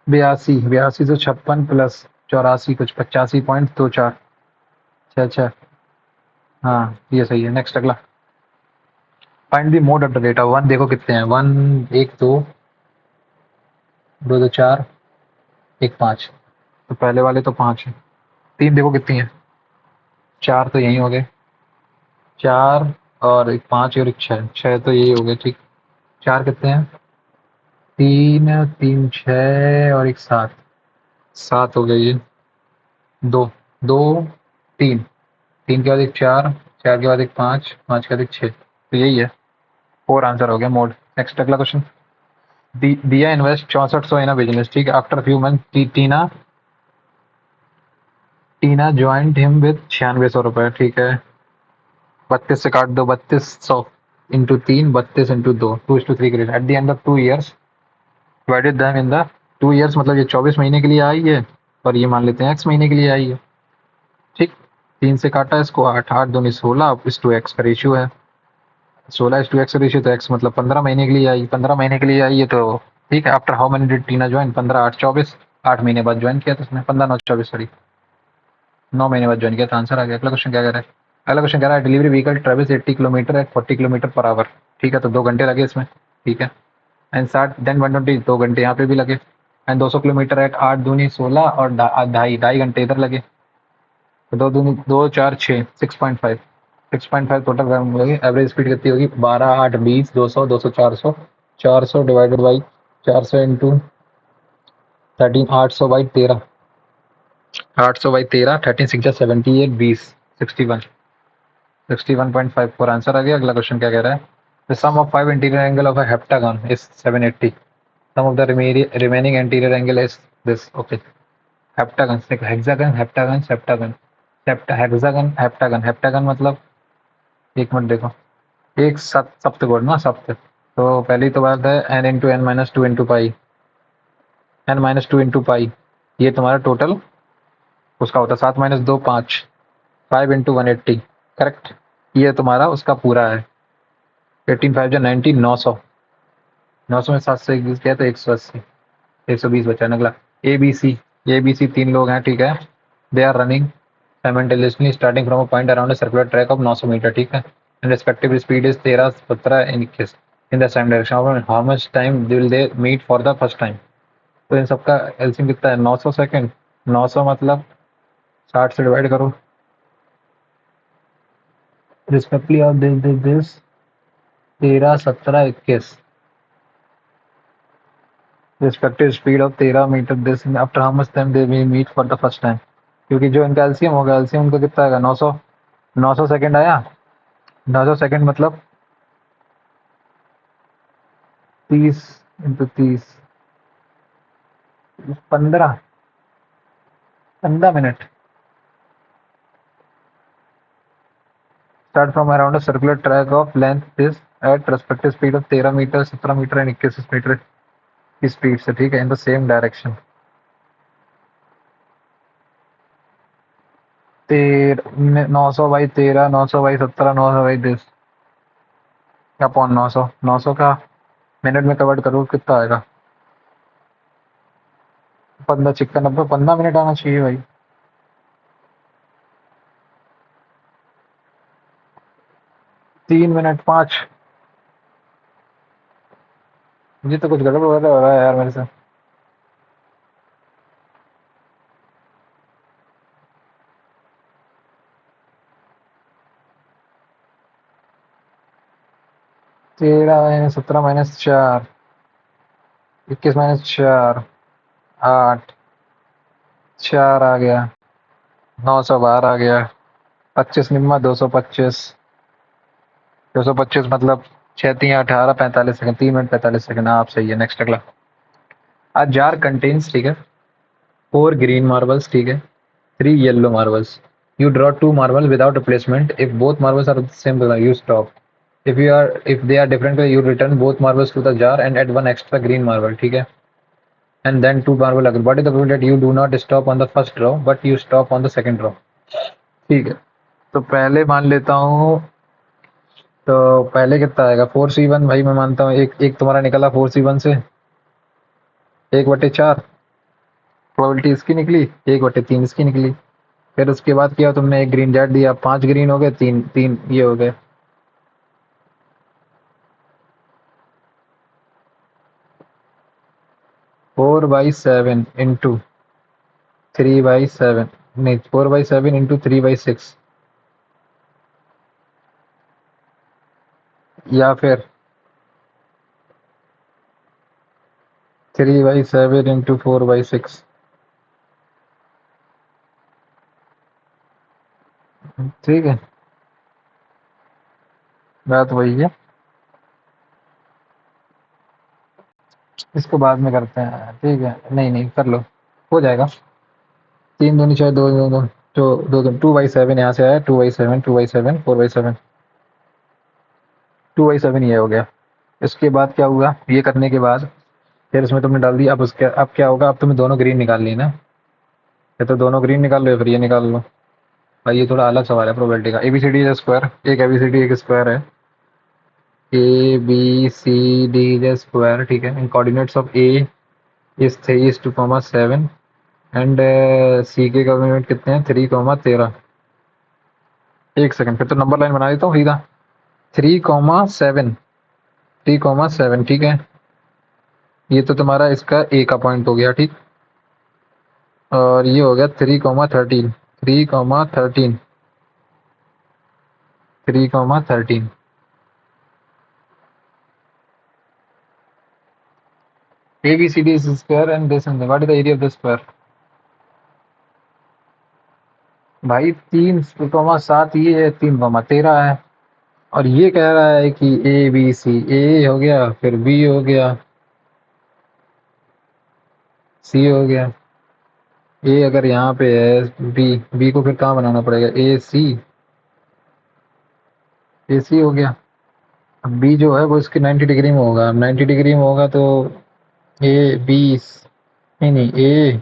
82 प्लस 84 कुछ 85.24 छः छः हाँ ये सही है। नेक्स्ट अगला find the mode of the data 1 देखो कितने हैं 1 1 2 2 2 4 1 5 तो पहले वाले तो 5 है 3 देखो कितनी है 4 तो यही हो गए 4 और एक 5 और एक 6 6 तो यही हो गए ठीक 4 कितने हैं 3 3 6 और एक 7 7 हो गए ये 2 2 3 3 के बाद एक 4 4 के बाद एक 5 5 के बाद एक 6 तो यही है 4 आंसर हो गया मोड। नेक्स्ट अगला क्वेश्चन दिया इन्वेस्ट 6400 इन बिजनेस ठीक है after few month Tina joint him with 9600 रुपए ठीक है 32 से काट दो 3200 इंटू 3 32 इंटू 2 2:3 के at the end of 2 years divided them in the 2 years मतलब ये 24 महीने के लिए आई है और ये मान लेते हैं x महीने के लिए आई है ठीक 3 से काटा इसको 8 8 दूनी 16 इस टू एक्स का रेशियो है 16 इस टू एक्स का रेशियो तो x मतलब 15 महीने के लिए आई 15 महीने के लिए आई है तो ठीक है after how many did Tina join 15 8 24 8 महीने बाद ज्वाइन किया था उसने 15 9 24 सॉरी 9 महीने बाद ज्वाइन किया था आंसर आ गया। अगला क्वेश्चन क्या कह रहा है अगला क्वेश्चन कह रहा है delivery vehicle travels 80 kilometre at 40 kilometre per hour ठीक है तो 2 घंटे लगे इसमें ठीक है एंड 60 देन 120 2 घंटे यहाँ पे भी लगे एंड 200 किलोमीटर एट 8 दूनी 16 और ढाई ढाई घंटे इधर लगे तो दो दूनी दो चार छः 6.5 टोटल रन होगी। एवरेज स्पीड कितनी होगी? 12 8 20 200 400 400 डिवाइडेड बाई 400 इंटू 13 800/13 800/13 13 6 78 20 61 61.54 आंसर आ गया। अगला क्वेश्चन क्या कह रहा है? The sum of 5 interior angle of a heptagon is 780। Sum of the remaining interior angle is this. Okay, heptagon देखो, hexagon heptagon septagon hexagon heptagon heptagon मतलब, एक मिनट देखो, एक सप्तकोण ना, सप्त। तो पहली तो बात है n into N minus two into pi, N minus two into pi, ये तुम्हारा टोटल उसका होता है 7 - 2 5 5 इंटू 180, करेक्ट। ये तुम्हारा उसका पूरा है। 18 5 जा 90 900, 900 में 7 से 21 गया तो 180, 120 बचा। अगला ए बी सी तीन लोग हैं, ठीक है। They are running simultaneously starting from a point around a circular track of 900 metre, ठीक है। And respective speed is 13 17 in the same direction. How much time will they meet for the first time? तो इन सबका LCM कितना है? 900 second. 900 मतलब 60 से divide करो। Respectively of this 13 17 21, respective speed of 13 metre this after how much time they will meet for the first time. क्योंकि जो इनका एलसीएम होगा, एलसीएम उनका कितना आएगा? 900। 900 सेकंड आया। 900 सेकंड मतलब 30 into 30, 15 minute. Start from around a circular track of length this at respective speed of 13 metre 17 metre and 21 metre की स्पीड से, ठीक है, in the same direction. 900/13 900/17 900/10 upon 900। 900 का मिनट में कन्वर्ट करो कितना आएगा? 15 चिक्का 90, 15 मिनट आना चाहिए भाई। 3 मिनट 5। मुझे तो कुछ गड़बड़ हो रहा है यार मेरे से। तेरह 17 - 4 21 - 4 8 4 आ गया। 900 बार आ गया। 25 निम्मा 225, 225 मतलब 6 3 18 45 सेकंड, 3 मिनट 45 सेकंड। आप सही है। नेक्स्ट अगला। अ जार कंटेन्स, ठीक है, 4 ग्रीन मार्बल्स, ठीक है, 3 yellow marbles. You draw 2 marbles without replacement. If both marbles are of the same color, you stop. If they are different color, you return both marbles to the jar and add one extra green marble, ठीक है, and then 2 marble again. What is the probability that you do not stop on the first row but you stop on the second row? ठीक है, तो पहले मान लेता हूँ। तो पहले कितना आएगा? 4C1 भाई, मैं मानता हूँ एक एक तुम्हारा निकला 4C1 से 1/4। प्रोबेबिलिटी इसकी निकली, 1/3 इसकी निकली। फिर उसके बाद किया तुमने, एक ग्रीन जेड दिया, 5 ग्रीन हो गए, तीन तीन ये हो गए। 4/7 इंटू 3/7, नहीं 4/7 इंटू 3/6, या फिर 3/7 इंटू 4/6। ठीक है, बात वही है। इसको बाद में करते हैं, ठीक है, नहीं नहीं कर लो, हो जाएगा। 3 दूनी 6 2 2 2 तो 2/7 यहाँ से आया, 2/7 2/7 4/7, 2/7 ये हो गया। इसके बाद क्या हुआ? ये करने के बाद फिर इसमें तुमने डाल दिया। अब क्या होगा? अब तुम्हें दोनों ग्रीन निकालनी है ना, या तो दोनों ग्रीन निकाल लो या फिर ये निकाल लो। भाई ये थोड़ा अलग सवाल है प्रोबेबिलिटी का। ABCD इज स्क्वायर, एक ABCD एक स्क्वायर है। ABCD इज स्क्वायर, ठीक है। इन coordinates of A is 3:2,7 and C के कोऑर्डिनेट कितने हैं? 3,13। एक सेकंड, फिर तो नंबर लाइन बना देता हूँ सीधा। 3,7 3,7, ठीक है। ये तो तुम्हारा इसका A का पॉइंट हो गया, ठीक। और ये हो गया 3,13 3,13 3,13 ABCD is a square and this and what is the area of the square? भाई 3,7 ये है, 3,13 है और ये कह रहा है कि ABC, A हो गया फिर B हो गया C हो गया, A अगर यहाँ पे है B को फिर कहाँ बनाना पड़ेगा, AC हो गया। अब B जो है वो इसके 90 डिग्री में होगा, 90 डिग्री में होगा तो A B नहीं A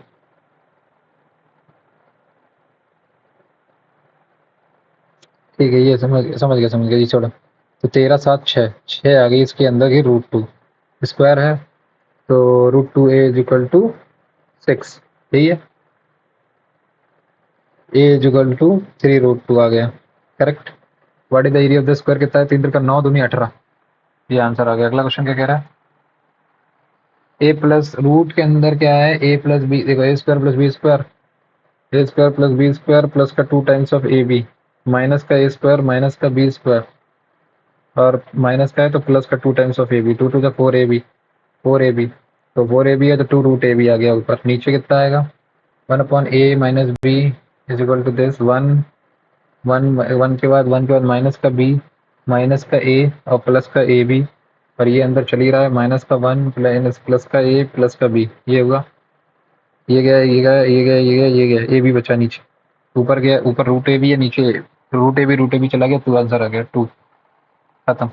ठीक है, ये समझ गया ये छोड़ा। तो 13 7 6 आ गई इसके अंदर की √2 स्क्वायर है तो √2A इज इक्वल टू 6, सही है। A इज इक्वल टू 3√2 आ गया, correct. What is the area of the square कितना है, 3 का 9 दूनी 18, ये आंसर आ गया। अगला क्वेश्चन क्या कह रहा है, ए प्लस रूट के अंदर क्या है, ए प्लस बी, देखो A square plus B square, A square plus B square plus का 2 times of A B minus का ए स्क्वायर माइनस का बी स्क्वायर और माइनस का है तो प्लस का 2 टाइम्स ऑफ ए बी, 2 का 4ab तो 4ab है तो 2√ab आ गया ऊपर। नीचे कितना आएगा, 1/a minus B is equal to this 1 के बाद माइनस का बी माइनस का ए और प्लस का ए बी और ये अंदर चली रहा है माइनस का 1 प्लस का ए प्लस का बी, ये होगा, ये गया ये गया ये गया ये गया ये गया, ए बी बचा नीचे, ऊपर गया ऊपर √ab है, नीचे √ab चला गया तो आंसर आ गया 2, खत्म।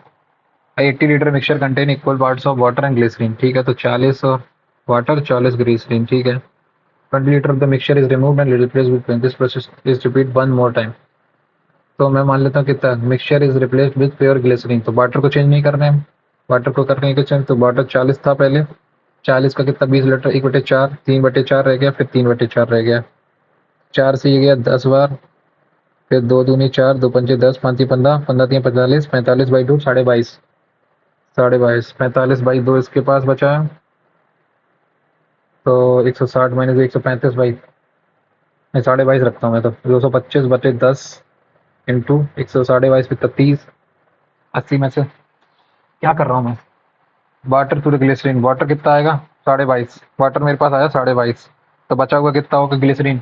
80 litre mixture contain equal parts of water and glycerine, ठीक है, तो 40 और वाटर 40 ग्लिसरीन, ठीक है। 20 litre of the mixture is removed and replace with this process is repeat 1 more time. तो मैं मान लेता हूँ कितना, mixture is replaced with pure glycerine, तो वाटर को चेंज नहीं करना है, वाटर को करने के चेंज, तो वाटर 40 था पहले, 40 का कितना 20 लीटर, 1/4, 3/4 रह गया, फिर 3/4 रह गया, 4 से ये गया 10 बार, फिर 2 दूनी 4, 2 पंचे 10, 5 तीन 15, 15 तीन 45, 45/2 22.5, 22.5, 45/2 इसके पास बचा है तो 160 माइनस 135 बाई, नहीं 22.5 रखता हूँ मैं, तो 225/10 इंटू 122 फिर 30, 80 में से क्या कर रहा हूँ मैं, वाटर टू ग्लिसरीन, वाटर कितना आएगा 22.5, वाटर मेरे पास आया 22.5, तो बचा हुआ कितना होगा ग्लिसरीन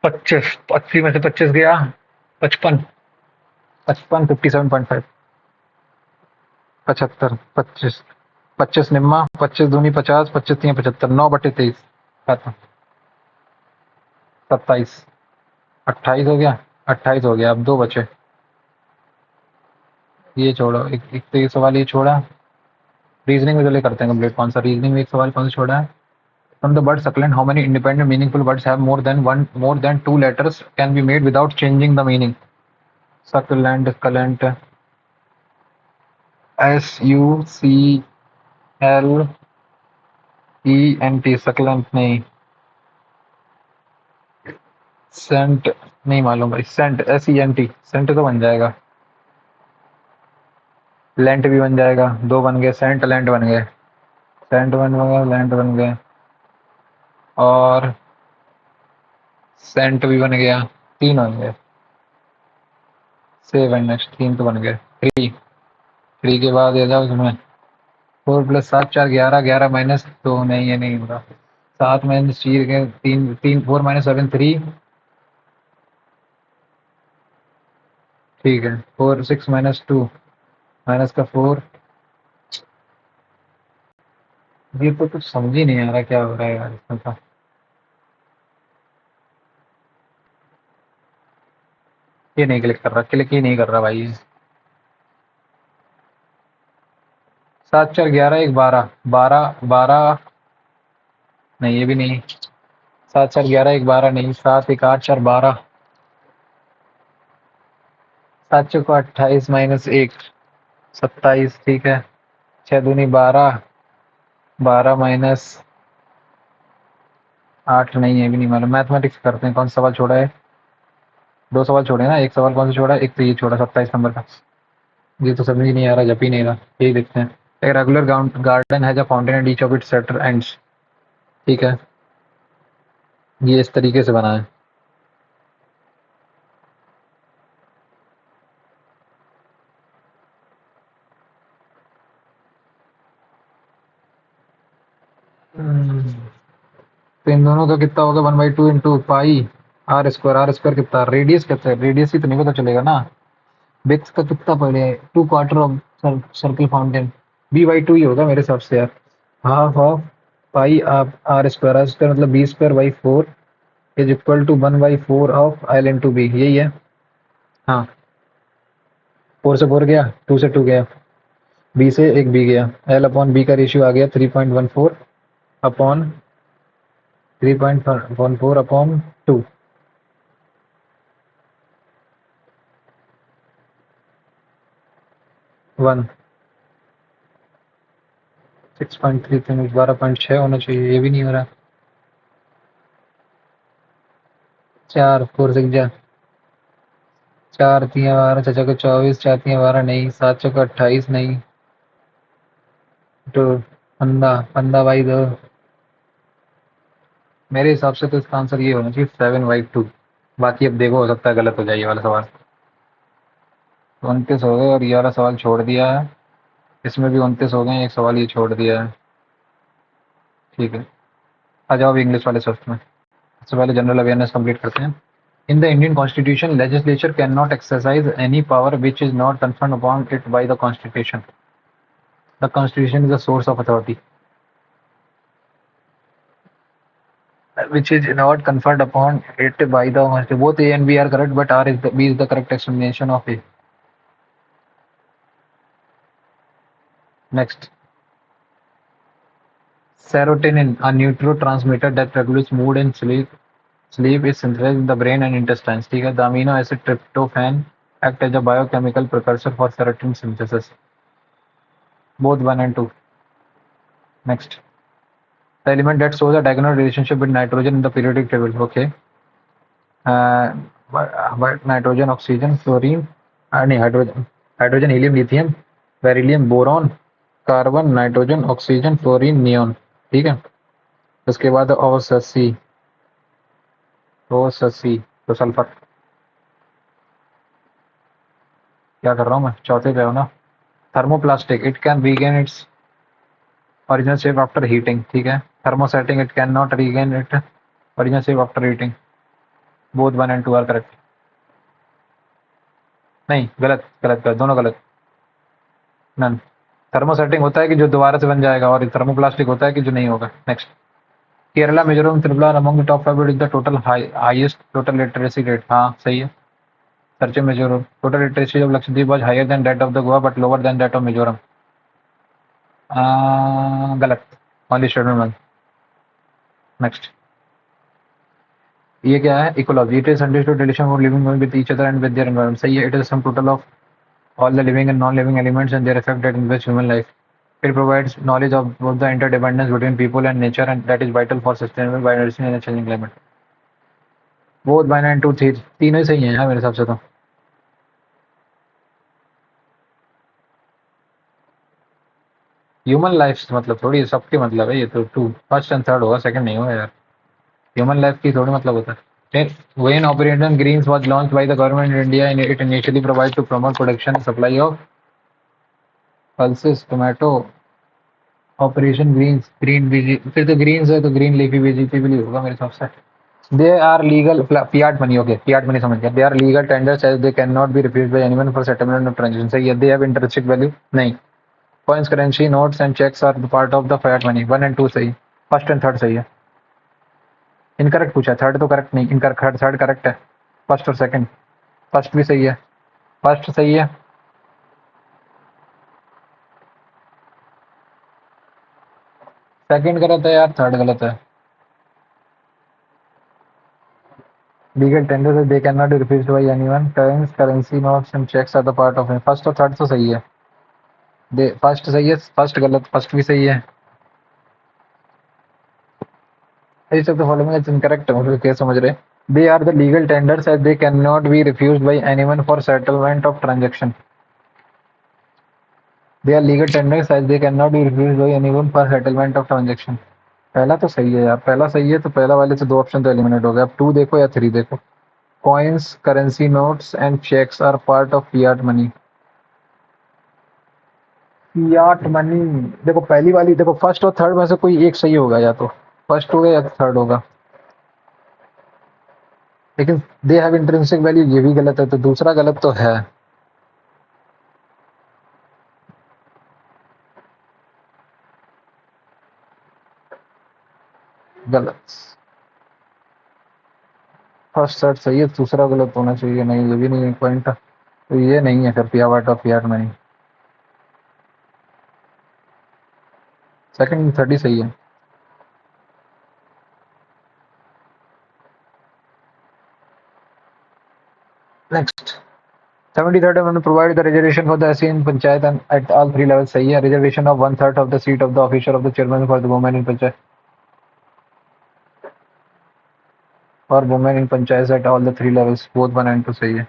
25, 80 में से 25 गया 55, 57.5, 75, 25, 25 निम्मा, 25 दूनी 50, 25 तीन 75, 9/23, खत्म। 27, 28 हो गया, 28 हो गया, अब 2 बचे, ये छोड़ो, एक तो ये सवाल ये छोड़ा, रीजनिंग में चले करते हैं कंप्लीट, कौन सा रीजनिंग में एक सवाल कौन सा छोड़ा है। From the word succulent how many independent meaningful words have more than 2 letters can be made without changing the meaning. Succulent, sculent, SUCLENT, succulent नहीं, सेंट नहीं मालूम भाई, सेंट SENT, सेंट तो बन जाएगा, लेंट भी बन जाएगा, 2 बन गए, सेंट लेंट बन गए, सेंट बन गए, लेंट बन गए और सेंट भी बन गया, 3 बन गए, सेव एंड नेक्स्ट 3 तो बन गए, 3 के बाद आ जाओ इसमें 4 + 7 4 11, 11 माइनस तो नहीं, ये नहीं होगा, 7 माइनस 3 के 3 4 माइनस 7 3, ठीक है, 4 6 माइनस 2 माइनस का 4, ये तो कुछ समझ ही नहीं आ रहा क्या हो रहा है यार इसमें तो, ये नहीं क्लिक कर रहा, क्लिक ही नहीं कर रहा भाई, 7 4 11 1 12 12 12, नहीं ये भी नहीं, 7 4 11 1 12 नहीं, 7 1 8 4 12, 7 4 28 माइनस 1 27, ठीक है, 6 दूनी 12, 12 माइनस 8 नहीं, है भी नहीं मालूम, मैथमेटिक्स करते हैं, कौन सा सवाल छोड़ा है, 2 सवाल छोड़े ना, एक सवाल कौन सा छोड़ा है, एक तो ये छोड़ा 27 नंबर का, ये तो समझ ही नहीं आ रहा, जप ही नहीं रहा, यही देखते हैं। एक regular garden has a fountain at each of its centre ends, ठीक है, ये इस तरीके से बना है, तो इन दोनों का कितना होगा 1/2 इंटू पाई आर स्क्वायर कितना रेडियस कितना है रेडियस ही तो नहीं पता चलेगा ना बिक्स का कितना पड़े 2 quarter of circle fountain b/2 ही होगा मेरे हिसाब से यार half of pi R square मतलब b² by 4 is equal to 1/4 of L into B यही है हाँ 4 से 4 गया 2 से 2 गया बी से एक बी गया एल अपॉन बी का रेशियो आ गया 3.14 अपॉन 3.14 अपॉन 2 1 6.3 12.6 होना चाहिए ये भी नहीं हो रहा 4 4 6 4 3 12 चाचा को 24 4 3 12 नहीं 7 चौका 28 नहीं तो 15 15/2 मेरे हिसाब से तो इसका आंसर ये होना चाहिए 7/2 बाकी अब देखो हो सकता है गलत हो जाए ये वाला सवाल 29 हो गए और ये वाला सवाल छोड़ दिया है इसमें भी 29 हो गए एक सवाल ये छोड़ दिया है ठीक है आ जाओ इंग्लिश वाले सवाल में सबसे पहले जनरल अवेयरनेस कंप्लीट करते हैं In the Indian Constitution, legislature cannot exercise any power which is not conferred upon it by the Constitution. The Constitution is the source of authority, which is not conferred upon it by the Constitution. Both A and B are correct, but B is the correct explanation of A. Next, serotonin, a neurotransmitter that regulates mood and sleep. Sleep is synthesized in the brain and intestines. ठीक है, the amino acid tryptophan act as a biochemical precursor for serotonin synthesis. Both 1 and 2. Next. The element that shows a diagonal relationship with nitrogen in the periodic table. Okay. Nitrogen, oxygen, fluorine, नहीं hydrogen helium lithium beryllium boron carbon nitrogen oxygen fluorine neon ठीक है उसके बाद ओ ससी तो sulphur क्या कर रहा हूँ मैं चौथे पे हो ना thermoplastic it can regain its original shape after heating ठीक है thermosetting it can not regain it original shape after heating both 1 and 2 are correct नहीं गलत गलत गलत दोनों गलत नन थर्मोसेटिंग होता है कि जो दोबारा से बन जाएगा और थर्मोप्लास्टिक होता है कि जो नहीं होगा next Kerala Mizoram Tripura among the top 5 is the total highest total literacy rate हाँ सही है search Mizoram total literacy of Lakshadweep was higher than that of the Goa but lower than that of Mizoram गलत ओनली स्टेटमेंट वन नेक्स्ट ये क्या है ecology it is understood relation for living with each other and with their environment सही है it is sum total of all the living and non-living elements and their effect that influence human life. It provides knowledge of both the interdependence between people and nature and that is vital for sustainable biodiversity in a changing climate. Both 1 and 2 थी तीनों ही सही हैं यार मेरे हिसाब से तो human life मतलब थोड़ी सबके मतलब है ये तो 2 फर्स्ट एंड थर्ड होगा सेकंड नहीं होगा यार ह्यूमन लाइफ की थोड़ी मतलब होता है when Operation Greens was launched by the government in India and it initially provided to promote production and supply of pulses tomato operation greens green बीजी फिर तो ग्रीन्स है तो ग्रीन लीफी वेजिटेबल ही होगा मेरे हिसाब से they are legal fiat money okay fiat money समझ गया they are legal tenders as they can not be refused by anyone for settlement of transaction सही है दे हैव इंटरेस्टिंग वैल्यू नहीं coins currency notes and cheques are part of the fiat money 1 and 2 सही first and third सही है incorrect पूछा third तो correct नहीं incorrect third correct है फर्स्ट और सेकंड फर्स्ट भी सही है फर्स्ट सही है सेकंड गलत है यार थर्ड गलत है legal tender they can not be refused by anyone करेंस currency notes and cheques are the part of first और थर्ड तो सही है दे फर्स्ट सही है फर्स्ट गलत फर्स्ट भी सही है each of the following is incorrect मतलब क्या समझ रहे they are the legal tenders as they cannot be refused by anyone for settlement of transaction they are legal tenders as they cannot be refused by anyone for settlement of transaction पहला तो सही है यार पहला सही है तो पहला वाले से 2 ऑप्शन तो एलिमिनेट हो गए अब 2 देखो या 3 देखो coins currency notes and checks are part of fiat money Fiat money. देखो पहली वाली, देखो फर्स्ट और थर्ड में से कोई एक सही होगा, या तो फर्स्ट होगा या थर्ड होगा, लेकिन दे हैव इंट्रिंसिक वैल्यू ये भी गलत है, तो दूसरा गलत तो है। गलत। फर्स्ट सेट सही है, दूसरा गलत होना चाहिए। नहीं, ये भी नहीं पॉइंट, तो ये नहीं है फिर फियाट और फियाट मनी। सेकंड थर्ड ही सही है। Next 73rd amendment provide the reservation for the SC in panchayat and at all three levels सही है। Reservation of 1/3 of the seat of the officer of the chairman for the women in panchayat or women in panchayats at all the three levels, both 1 and 2 सही है।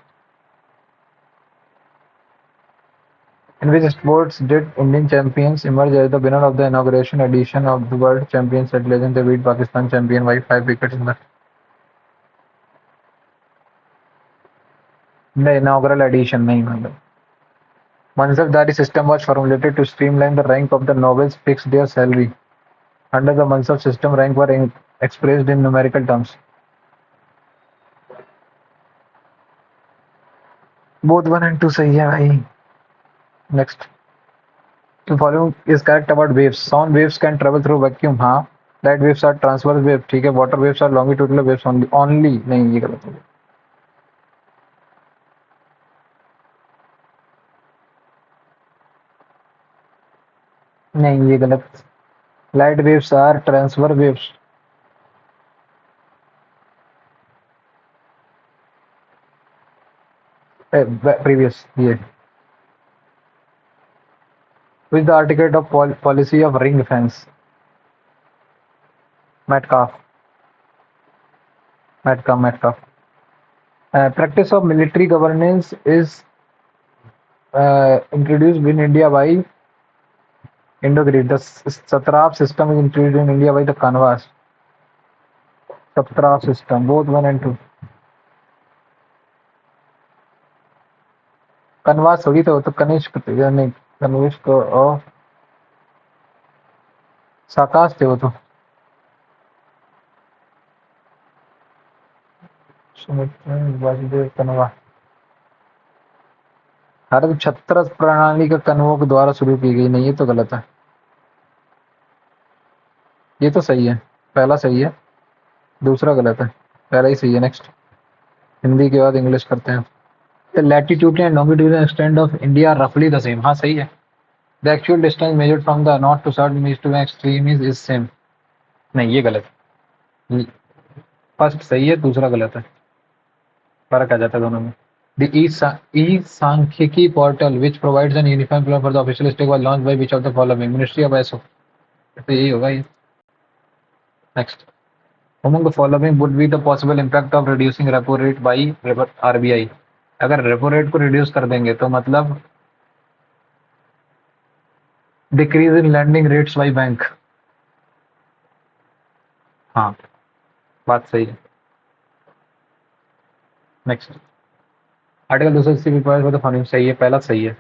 In which sports did Indian champions emerge as the winner of the inauguration edition of the World Champions at Legend? They beat Pakistan champion by 5 wickets in the inaugural edition नहीं मतलब। Mansabdari system was formulated to streamline the rank of the nobles, fix their salary. Under the Mansab system, rank were expressed in numerical terms. Both 1 and 2 सही है भाई। Next. The following is correct about waves. Sound waves can travel through vacuum, हाँ। Light waves are transverse waves, ठीक है। Water waves are longitudinal waves only. Only नहीं, ये गलत हो गया। नहीं, ये गलत। Light waves are transverse waves. Previous ये। Which is the article of policy of ring fence? Metcalfe. Metcalfe. Practice of military governance is introduced in India by Indo-Greek. The satrap system is introduced in India by the Kanwas. Satrap system, both 1 and 2. Kanwas होगी तो कनिष्क नहीं, कनिष्क और साकाश थे वो तो। वासुदेव कनवा। अरे तो छत्रस प्रणाली का कनवों के द्वारा शुरू की गई, नहीं ये तो गलत है। ये तो सही है, पहला सही है, दूसरा गलत है, पहला ही सही है। नेक्स्ट, हिंदी के बाद इंग्लिश करते हैं। The latitude and longitude extend of India रफली द सेम, हाँ सही है। The actual distance measured from the north to south east to extreme is same, नहीं ये गलत। फर्स्ट सही है, दूसरा गलत है, फर्क आ जाता है दोनों में। The e-Sankhiki portal, which provides an uniform platform for the official stake, was launched by which of the following? Ministry of SO. तो यही होगा ये। Next. Among the following would be the possible impact of reducing repo rate by RBI? अगर repo rate को reduce कर देंगे तो मतलब decrease in landing rates by bank. हाँ, बात सही है। Next, article 280 requires for the following, सही है, पहला सही है,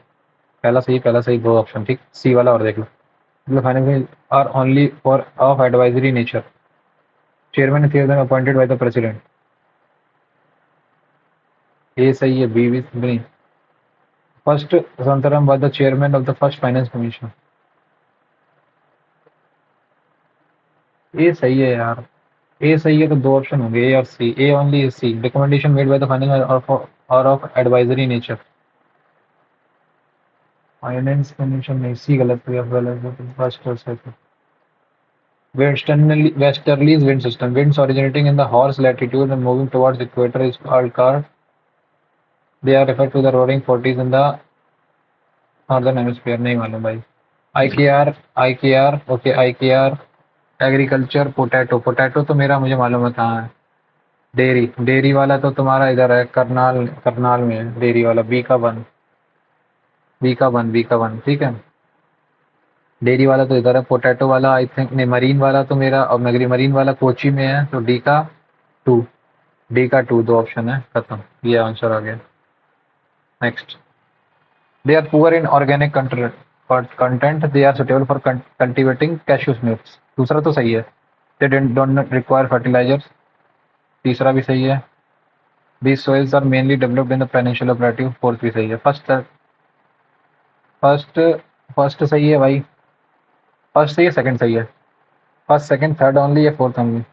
पहला सही, पहला सही, दो ऑप्शन ठीक। सी वाला और देख लो। The financial are only for of advisory nature. Chairman is them appointed by the president. A सही है, B भी नहीं। First Santaram by the chairman of the first finance commission. A सही है यार, A सही है तो दो ऑप्शन होंगे, A और C। A only is C. Recommendation made by the finance or of advisory nature. Finance commission नहीं, C गलत हुआ, गलत फर्स्ट और second. Westerly's wind system. Winds originating in the horse latitude and moving towards equator is called. They are referred to the roaring 40s in the northern hemisphere, नहीं मालूम भाई। IKR okay, IKR agriculture potato, potato तो मेरा मुझे मालूम है कहाँ है। डेयरी, डेयरी वाला तो तुम्हारा इधर है, करनाल, करनाल में है डेयरी वाला। बी का वन ठीक है। डेयरी वाला तो इधर है, पोटैटो वाला आई थिंक नहीं, मरीन वाला तो मेरा, और नगरी मरीन वाला कोची में है, तो टू डी का टू, दो ऑप्शन है, खत्म, ये आंसर आ गया। Next, they are poor in organic control. content, they are suitable for cultivating cashew nuts. दूसरा तो सही है. They don't require fertilizers. तीसरा भी सही है. These soils are mainly developed in the Peninsula Plateau. Fourth भी सही है. फर्स्ट फर्स्ट सही है भाई. फर्स्ट सही है, सेकंड सही है. फर्स्ट, सेकंड, थर्ड ओनली या fourth only?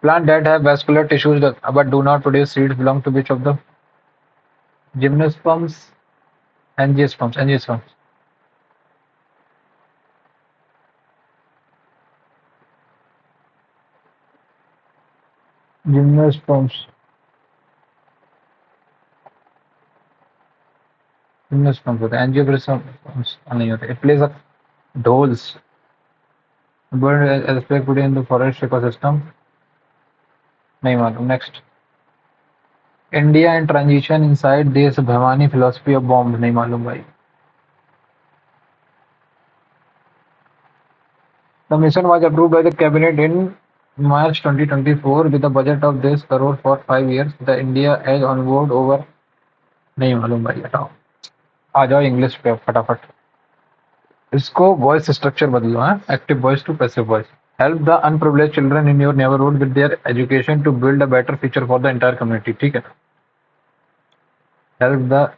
Plant that have vascular tissues but do not produce seeds belong to which of the gymnosperms? Angiosperms. Angiosperms. Gymnosperms. Gymnosperms होते हैं. Angiosperms नहीं होते. It plays a ढोल्स. Bird aspect put in the forest ecosystem. नहीं मालूम. Next. India and transition inside this Bhavani philosophy of bombs. नहीं मालूम भाई. The mission was approved by the cabinet in March 2024 with a budget of this crore for 5 years. The India has on board over. नहीं मालूम भाई. हटाओ. आ जाओ English पे फटाफट. इसको वॉइस स्ट्रक्चर बदलो है. Active voice to passive voice. Help the underprivileged children in your neighbourhood with their education to build a better future for the entire community. ठीक है. Help the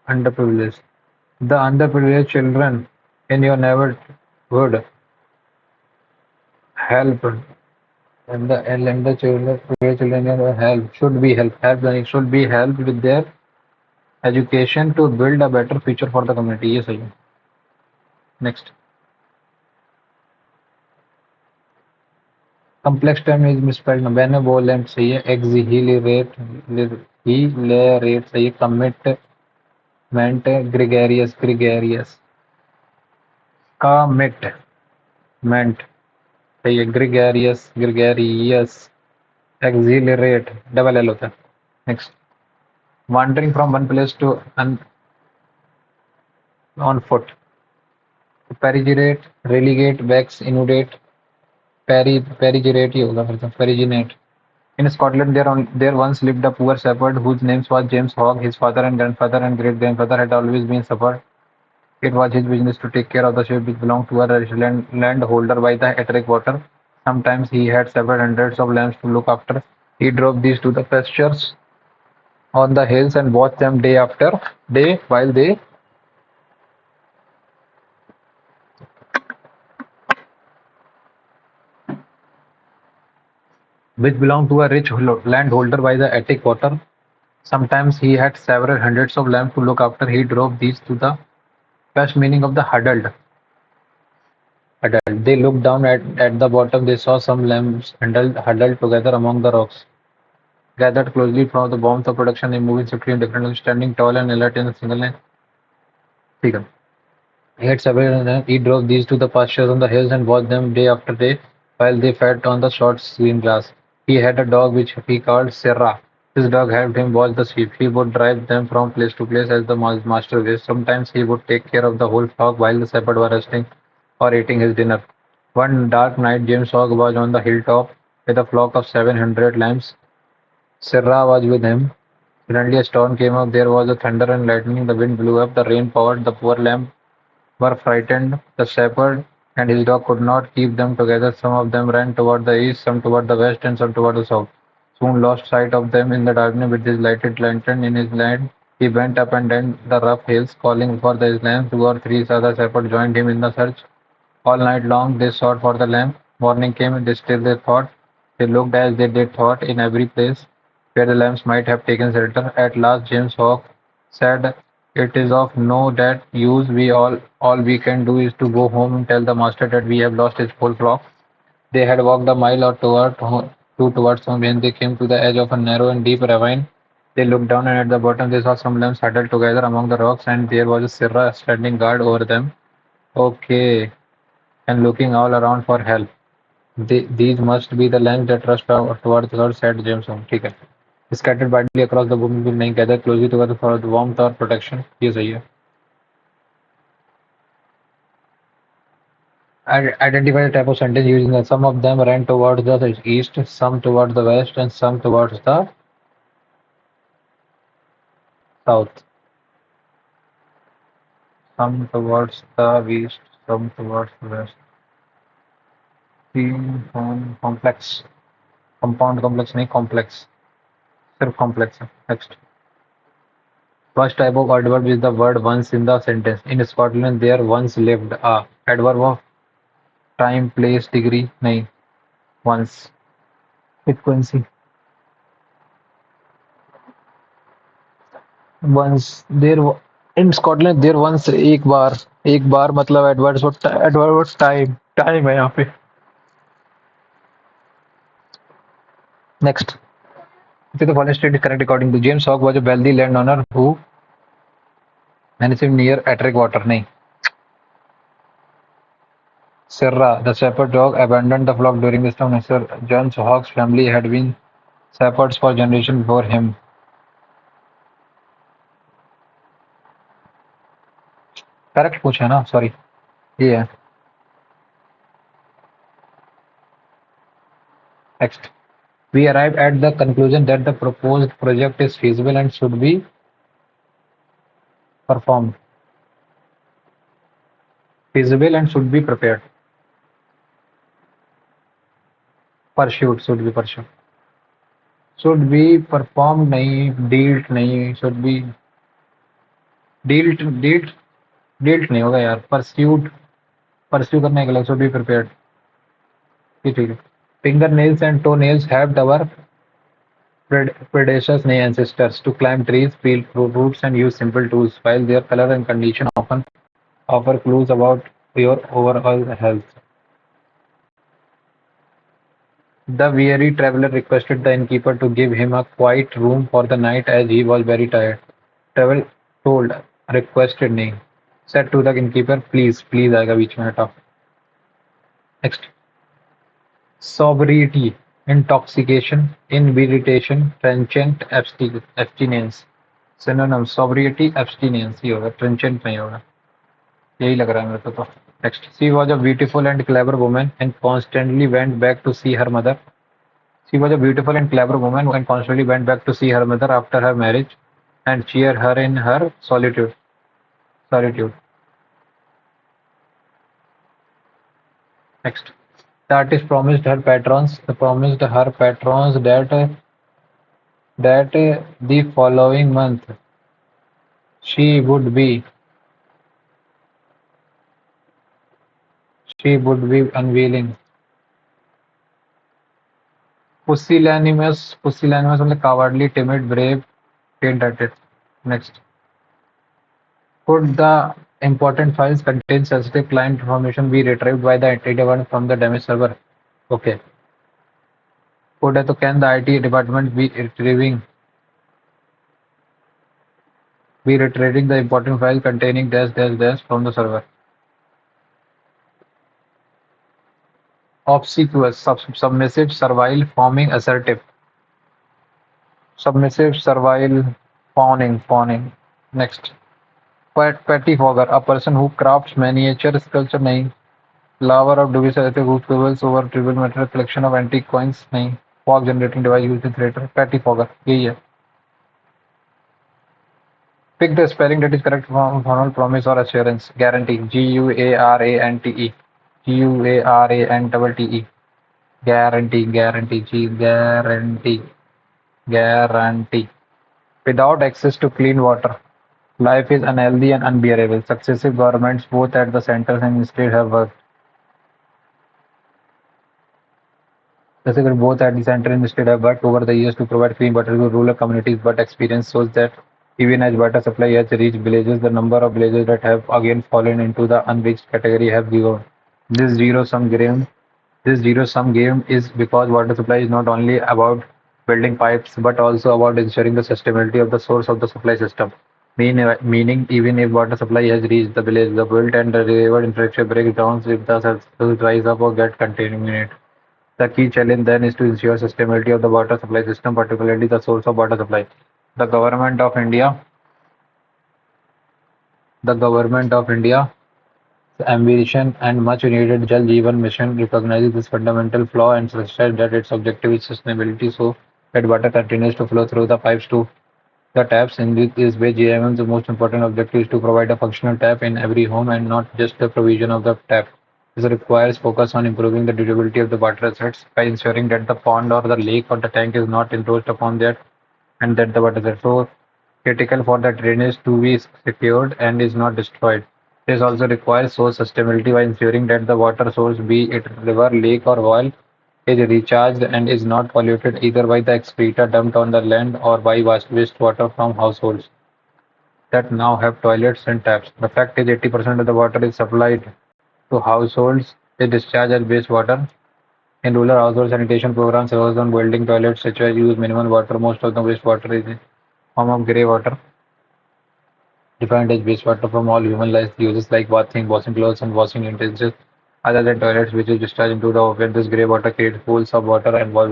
underprivileged. The underprivileged children in your neighborhood. Help. And the children, privileged children in your help should be helped. Should be helped with their education to build a better future for the community. ये सही है. Next. Complex term is misspelled. Benevolent सही है. Exhilarate सही है. Commitment gregarious. Commitment सही है. Gregarious. Exhilarate double L होता है. Next. Wandering from one place to on foot. Perigirate, relegate, vex, inundate. Perigirate ही होगा फिर तो. Periginate. In Scotland, there once lived a poor shepherd whose name was James Hogg. His father and grandfather and great-grandfather had always been shepherd. It was his business to take care of the sheep which belonged to a landholder by the Ettrick Water. Sometimes he had several hundreds of lambs to look after. He drove these to the pastures on the hills and watched them day after day while they which belonged to a rich landholder by the Attic Water. Sometimes he had several hundreds of lambs to look after. He drove these to the best meaning of the huddled. They looked down at the bottom. They saw some lambs huddled together among the rocks. Gathered closely from the warmth of production, they moving swiftly and differently, standing tall and alert in a single line. He had several. He drove these to the pastures on the hills and watched them day after day while they fed on the short green grass. He had a dog which he called Serra. This dog helped him watch the sheep. He would drive them from place to place as the master wished. Sometimes he would take care of the whole flock while the shepherd was resting or eating his dinner. One dark night, James Hogg was on the hilltop with a flock of 700 lambs. Serra was with him. Suddenly a storm came up. There was a thunder and lightning. The wind blew up. The rain poured. The poor lambs were frightened. The shepherd and his dog could not keep them together. Some of them ran toward the east, some toward the west, and some toward the south. Soon lost sight of them in the darkness with his lighted lantern in his hand. He went up and down the rough hills, calling for the lambs. 2 or 3 other shepherds joined him in the search. All night long they sought for the lamb. Morning came, they still they thought. They looked as they did thought in every place where the lambs might have taken shelter. At last James Hawk said, "It is of no that use. All we can do is to go home and tell the master that we have lost his whole flock." They had walked a mile or towards home when they came to the edge of a narrow and deep ravine. They looked down and at the bottom they saw some lambs huddled together among the rocks and there was a Sirra standing guard over them. Okay, and looking all around for help. These must be the lambs that rushed towards her, said Jameson. ठीक है. Scattered widely across the boom will नहीं gather closely together for the warmth or protection. ये सही है. Identify the type of sentence using that some of them ran towards the east, some towards the west, and some towards the south, some towards the east, some towards the west. Complex, compound complex नहीं complex, सिर्फ complex है. Next. First type of adverb is the word once in the sentence. In Scotland, there once lived a adverb of time, place, degree. नहीं, once. Frequency. Once there in Scotland there once एक बार मतलब adverb time है यहाँ पे. Next. The following statement is correct according to James Hogg was a wealthy landowner who managed near Ettrick Water. नहीं. Sirrah, the shepherd dog, abandoned the flock during the storm. Sir John Hogg's family had been shepherds for generations before him. Correct पूछा ना, sorry. ये है. Next. We arrived at the conclusion that the proposed project is feasible and should be performed. Feasible and should be prepared. Pursued, should be pursued. Should be performed नहीं, dealt नहीं, should be dealt नहीं होगा यार. Pursue करने के लिए should be prepared. ये ठीक है. Fingernails and toenails helped our predators and ancestors to climb trees, peel roots, and use simple tools, while their color and condition often offer clues about your overall health. The weary traveler requested the innkeeper to give him a quiet room for the night as he was very tired. Traveler told, requested नहीं, said to the innkeeper, please आएगा बीच में हटा. Next. Sobriety, intoxication, inebriation, transient abstinence. Synonym sobriety, abstinence ही होगा, transient नहीं होगा. यही लग रहा है मेरे को तो. Next. She was a beautiful and clever woman and constantly went back to see her mother. She was a beautiful and clever woman and constantly went back to see her mother after her marriage and cheer her in her solitude. Next. The artist promised her patrons that the following month she would be unveiling. Pusillanimous मतलब cowardly, timid, brave, faint-hearted. Next. Could the important files contain sensitive client information be retrieved by the IT department from the damaged server? Okay. Could है तो can the IT department be retrieving the important file containing dash from the server? Obsequious, submissive, servile, fawning, assertive. Submissive, servile, fawning. Next. Pettifogger, a person who crafts miniature sculpture. नहीं. Lover of dubious ethics who quibbles over trivial matter, collection of antique coins. नहीं. Fog generating device used in theater. Pettifogger, यही है. Pick the spelling that is correct for promise or assurance. Guarantee, Guarante. Guarante. Guarantee. Without access to clean water, life is unhealthy and unbearable. Successive governments, both at the centers and state, have worked. Both at the center and state have worked over the years to provide clean water to rural communities, but experience shows that even as water supply has reached villages, the number of villages that have again fallen into the unreached category have grown. This zero-sum game is because water supply is not only about building pipes but also about ensuring the sustainability of the source of the supply system. Meaning, even if water supply has reached the village, the built and the delivered infrastructure breaks down if the cells rise up or get contaminated. The key challenge then is to ensure sustainability of the water supply system, particularly the source of water supply. The Government of India's ambition and much needed Jal Jeevan mission recognizes this fundamental flaw and suggests that its objective is sustainability so that water continues to flow through the pipes to the taps. In this way, GIM's the most important objective is to provide a functional tap in every home and not just the provision of the tap. This requires focus on improving the durability of the water assets by ensuring that the pond or the lake or the tank is not encroached upon that and that the water is so critical for the drainage to be secured and is not destroyed. This also requires source sustainability by ensuring that the water source, be it river, lake, or well, is recharged and is not polluted either by the excreta dumped on the land or by wastewater from households that now have toilets and taps. The fact is 80% of the water is supplied to households is discharged as wastewater. In rural household sanitation programs focus on building toilets which use minimal water. Most of the wastewater is in form of grey water, defined as wastewater from all human life uses like bathing, washing clothes, and washing utensils other than toilets, which is discharged into the open. This grey water creates pools of water and wall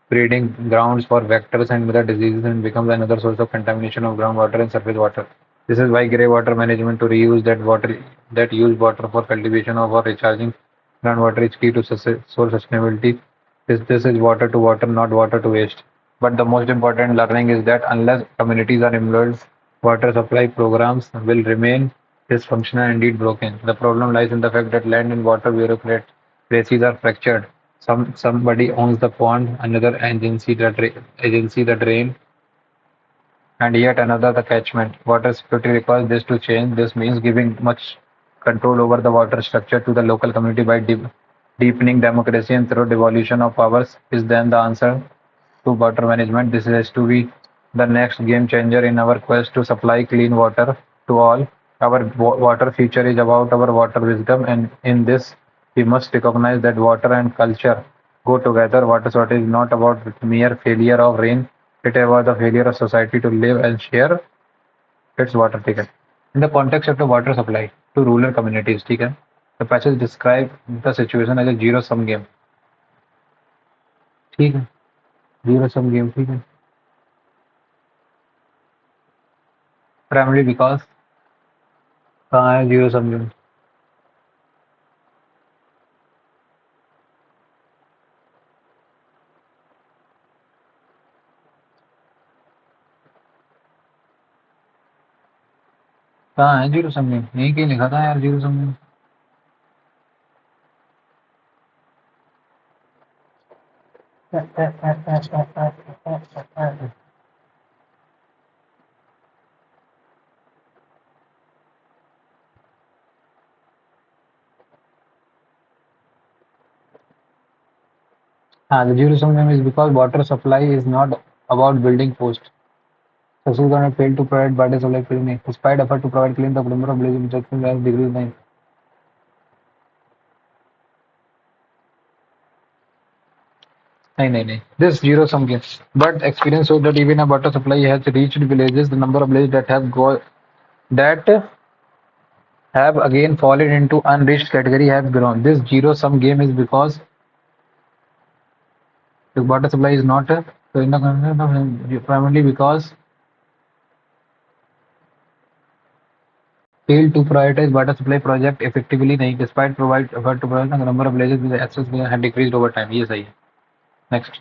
breeding grounds for vectors and other diseases and becomes another source of contamination of groundwater and surface water. This is why grey water management to reuse that used water for cultivation or for recharging groundwater is key to source sustainability. This is water to water, not water to waste. But the most important learning is that unless communities are involved, water supply programs will remain dysfunctional and indeed broken. The problem lies in the fact that land and water bureaucracies are fractured. Somebody owns the pond, another agency the drain, and yet another the catchment. Water security requires this to change. This means giving much control over the water structure to the local community by deepening democracy and through devolution of powers is then the answer to water management. This has to be the next game changer in our quest to supply clean water to all. Our water future is about our water wisdom, and in this, we must recognize that water and culture go together. Water shortage is not about mere failure of rain, it is about the failure of society to live and share its water. ठीक है. In the context of the water supply to rural communities, ठीक है, the passage describe the situation as a zero sum game. ठीक है, zero sum game, ठीक है. Primarily because कहाँ है zero sum game? कहाँ है जीरो सम गेम? यहीं कहीं लिखा था यार जीरो सम गेम. हाँ, the zero sum game is because water supply is not about building posts. Successful government failed to provide water supply clean. Despite effort to provide clean, the number of villages instruction has decreased 9. नहीं. This zero sum game. But experience shows that even a water supply has reached villages, the number of villages that have again fallen into unreached category have grown. This zero sum game is because the water supply is not so in the primarily because failed to prioritize water supply project effectively नहीं despite provide effort to provide the number of villages with access had decreased over time. ये सही है. Next.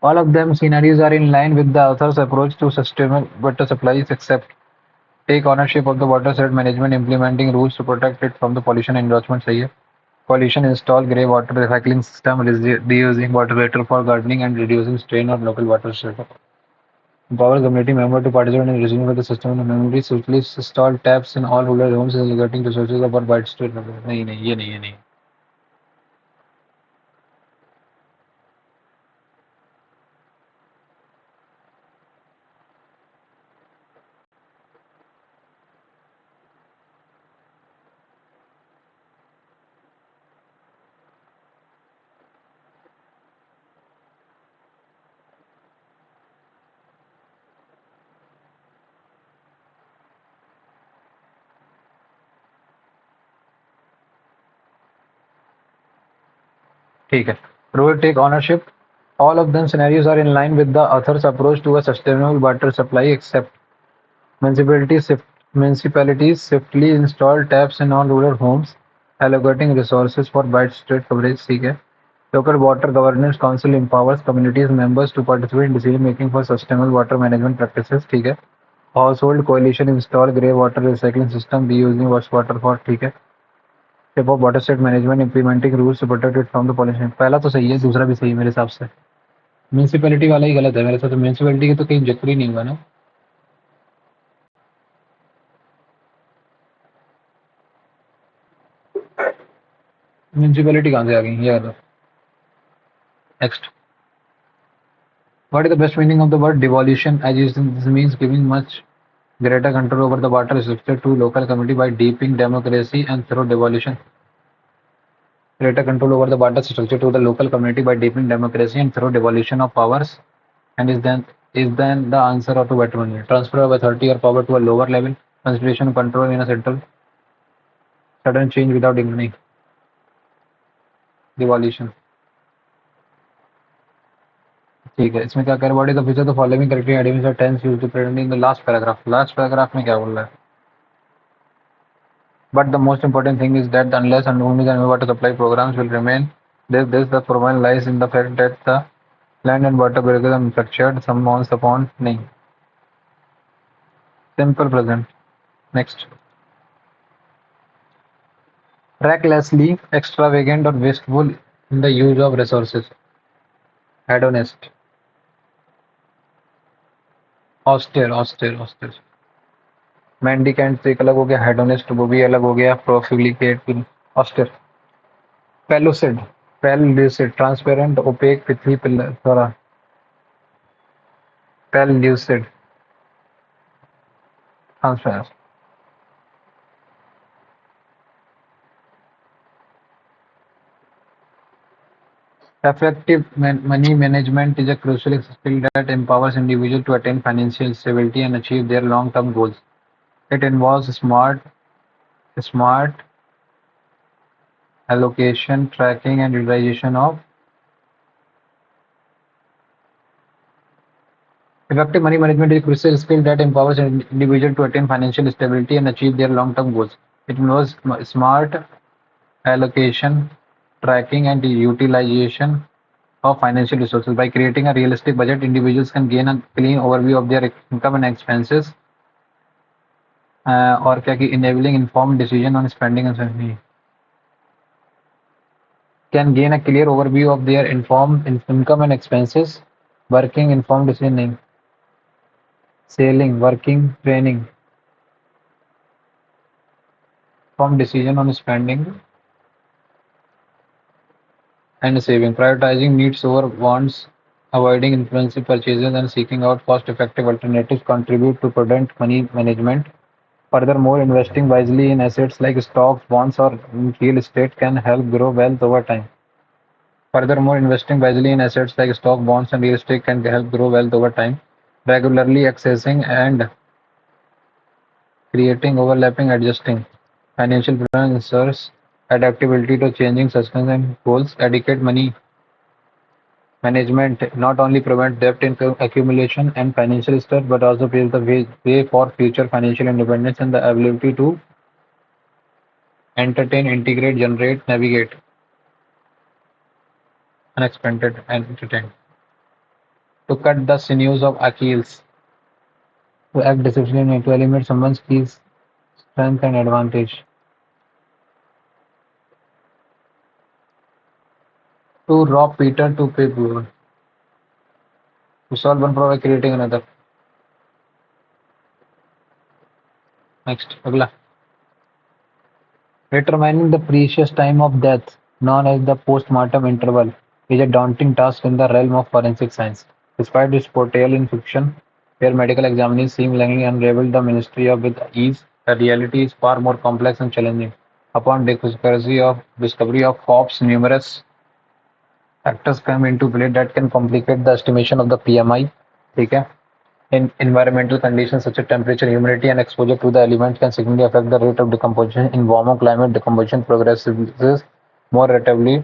All of them scenarios are in line with the author's approach to sustainable water supplies except take ownership of the watershed management, implementing rules to protect it from the pollution endorsement. सही है. Pollution, install grey water recycling system, reusing water better for gardening and reducing strain on local water system. Empower community member to participate in reusing of the system and memory swiftly install taps in all rural homes and getting resources of our widespread. नहीं ये नहीं. ठीक है. Rural take ownership. All of them scenarios are in line with the author's approach to a sustainable water supply except municipalities municipalities swiftly install taps in all rural homes, allocating resources for widespread coverage. ठीक है. Local Water Governance Council empowers communities members to participate in decision making for sustainable water management practices. ठीक है. Household coalition install grey water recycling system, reusing wastewater for. ठीक है. Step of water state management implementing rules to protect it from the pollution. पहला तो सही है, दूसरा भी सही है मेरे हिसाब से. म्यूनिसिपैलिटी वाला ही गलत है मेरे हिसाब से. म्यूनिसिपैलिटी की तो कहीं जिक्र ही नहीं हुआ ना. म्यूनिसिपैलिटी कहाँ से आ गई ये? Next. What is the best meaning of the word devolution? As this means giving much greater control over the water structure to local community by deepening democracy and through devolution. Greater control over the water structure to the local community by deepening democracy and through devolution of powers. And is then the answer of the better one. Transfer of authority or power to a lower level. Concentration of control in a central. Sudden change without dignity. Devolution. ठीक है. इसमें क्या कर what is the feature the following correctly admission tense used to present in the last paragraph में क्या बोल रहा है? But the most important thing is that unless and only the water supply programs will remain, the problem lies in the fact that the land and water are manufactured some months upon नहीं. Simple present. Next. Recklessly extravagant or wasteful in the use of resources. Hedonist. Austere. Mendicant से एक अलग हो गया, hedonist वो भी अलग हो गया, profligate austere. Pellucid, transparent, opaque, pithy, pellucid, transparent. Effective money management is a crucial skill that empowers individuals to attain financial stability and achieve their long-term goals. It involves smart allocation, tracking, and utilization of. Effective money management is a crucial skill that empowers individuals to attain financial stability and achieve their long-term goals. It involves smart allocation, tracking, and utilization of financial resources. By creating a realistic budget, individuals can gain a clean overview of their income and expenses, और क्या कि enabling informed decision on spending and spending. Can gain a clear overview of their informed income and expenses, working informed decisioning, selling, working, training, informed decision on spending and saving, prioritizing needs over wants, avoiding impulsive purchases, and seeking out cost-effective alternatives contribute to prudent money management. Furthermore, investing wisely in assets like stocks, bonds, or real estate can help grow wealth over time. Regularly accessing and creating overlapping adjusting financial plan ensures adaptability to changing circumstances and goals. Adequate money management not only prevents debt accumulation and financial stress, but also paves the way for future financial independence and the ability to entertain, integrate, generate, navigate unexpected and entertain. To cut the sinews of Achilles, to act decisively, to eliminate someone's key strength and advantage. To rob Peter to pay Paul. To solve one problem by creating another. Next, अगला. Determining the precious time of death, known as the postmortem interval, is a daunting task in the realm of forensic science. Despite its portrayal in fiction, where medical examiners seemingly unravel the mystery with ease, the reality is far more complex and challenging. Upon discovery of corpse, numerous factors come into play that can complicate the estimation of the PMI. Okay? In environmental conditions such as temperature, humidity, and exposure to the elements can significantly affect the rate of decomposition. In warmer climate, decomposition progresses more rapidly,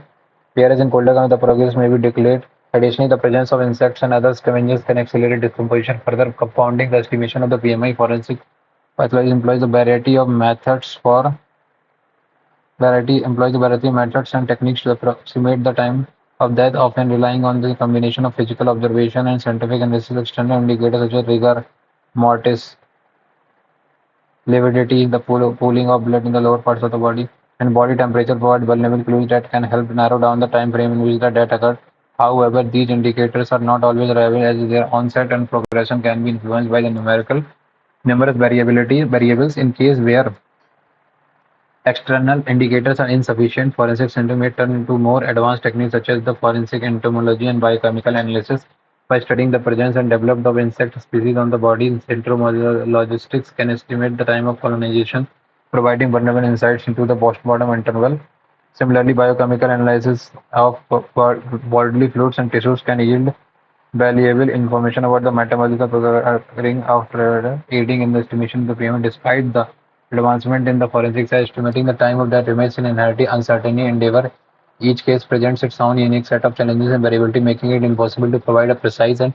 whereas in colder climate, the progress may be delayed. Additionally, the presence of insects and other scavengers can accelerate decomposition, further compounding the estimation of the PMI. Forensic pathology employs a variety of methods and techniques to approximate the time of death, often relying on the combination of physical observation and scientific analysis. External indicators such as rigor mortis, lividity, the pooling of blood in the lower parts of the body, and body temperature provide vulnerable clues that can help narrow down the time frame in which the death occurred. However, these indicators are not always reliable as their onset and progression can be influenced by the numerous variables. In case where external indicators are insufficient, forensic center may turn to more advanced techniques such as the forensic entomology and biochemical analysis. By studying the presence and development of insect species on the body, entomologists can estimate the time of colonization, providing vulnerable insights into the postmortem interval. Similarly, biochemical analysis of bodily fluids and tissues can yield valuable information about the metabolic occurring after aiding in the estimation of the payment. Despite the advancement in the forensic science, estimating the time of death remains an inherently uncertain endeavor. Each case presents its own unique set of challenges and variability, making it impossible to provide a precise and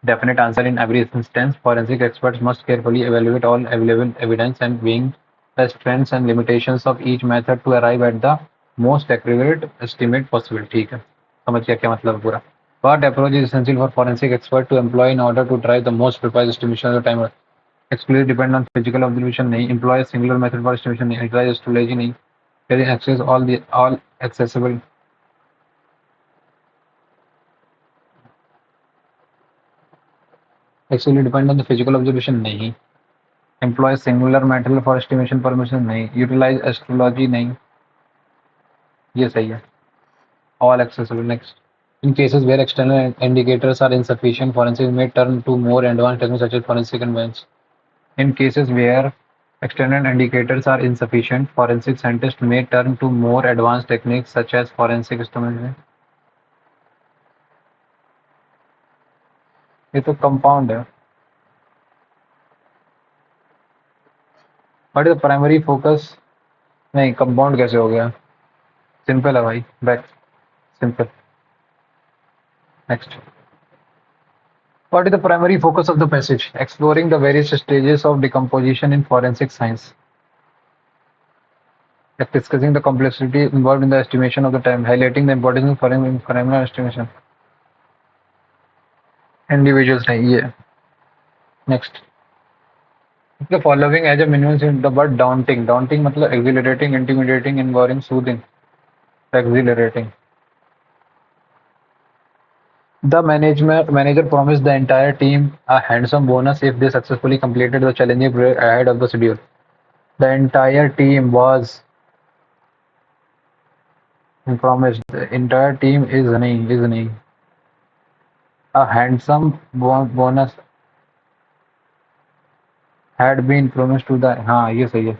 definite answer in every instance. Forensic experts must carefully evaluate all available evidence and weighing the strengths and limitations of each method to arrive at the most accurate estimate possible. ठीक है, समझ गया क्या मतलब है पूरा? What approach is essential for forensic expert to employ in order to drive the most precise estimation of the time? Exclusively depend on physical observation नहीं, employ a singular method for estimation नहीं, utilize astrology नहीं, carry access all accessible. Exclusively depend on the physical observation नहीं, employ singular method for estimation permission नहीं, utilize astrology नहीं, ये सही है. All accessible. Next. In cases where external indicators are insufficient, forensics may turn to more advanced techniques such as forensic inventions. In cases where external indicators are insufficient, forensic scientists may turn to more advanced techniques such as forensic instrumentation. ये तो compound है. What is the primary focus? नहीं, compound कैसे हो गया? Simple है भाई. Back. Simple. Next. What is the primary focus of the passage? Exploring the various stages of decomposition in forensic science. Discussing the complexity involved in the estimation of the time, highlighting the importance of criminal estimation. Individuals नहीं ये. Next. The following as a minimum in the word daunting. Daunting मतलब exhilarating, intimidating, empowering, soothing. Exhilarating. The manager promised the entire team a handsome bonus if they successfully completed the challenging project ahead of the schedule. The entire team was promised. The entire team is नहीं. A handsome bonus had been promised to the. हाँ ये सही है.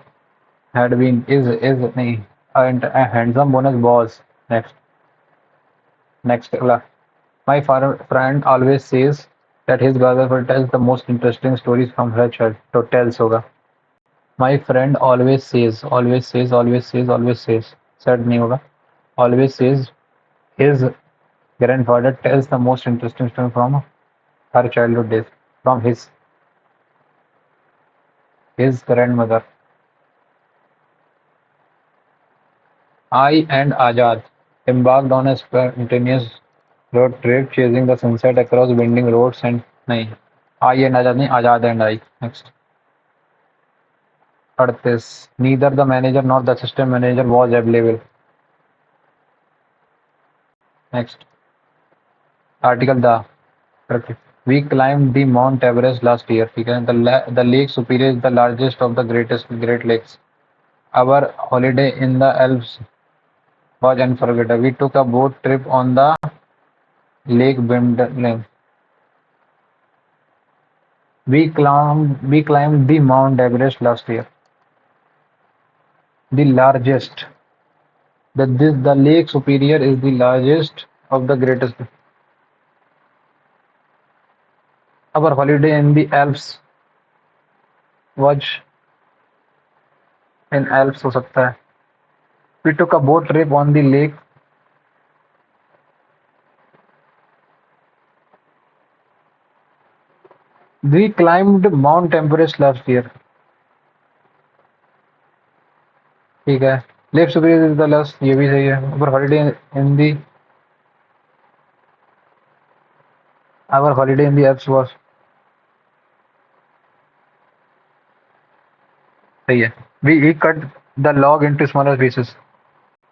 Had been is नहीं. A handsome bonus was. Next अगला. My friend always says that his brother tells the most interesting stories from her childhood. तो tells होगा. My friend always says. Said नहीं होगा. Always says his grandfather tells the most interesting story from her childhood days. From his grandmother. I and Azad embarked on a spontaneous road trip, chasing the sunset across winding roads and नहीं. I and Azad नहीं, Azad and I. Next. 38. Neither the manager nor the assistant manager was available. Next. Article the. Okay. We climbed the Mount Everest last year. ठीक है. The Lake Superior is the largest of the Great Lakes. Our holiday in the Alps was unforgettable. We took a boat trip on the Lake Bimdalen. We climbed the Mount Everest last year. The largest. The Lake Superior is the largest of the greatest. Our holiday in the Alps was in Alps हो सकता है. We took a boat trip on the lake. We climbed Mount Everest last year. ठीक है. Lake Superior is the last. ये भी सही है. Our holiday in the Our holiday in the Alps was सही है. We cut the log into smaller pieces.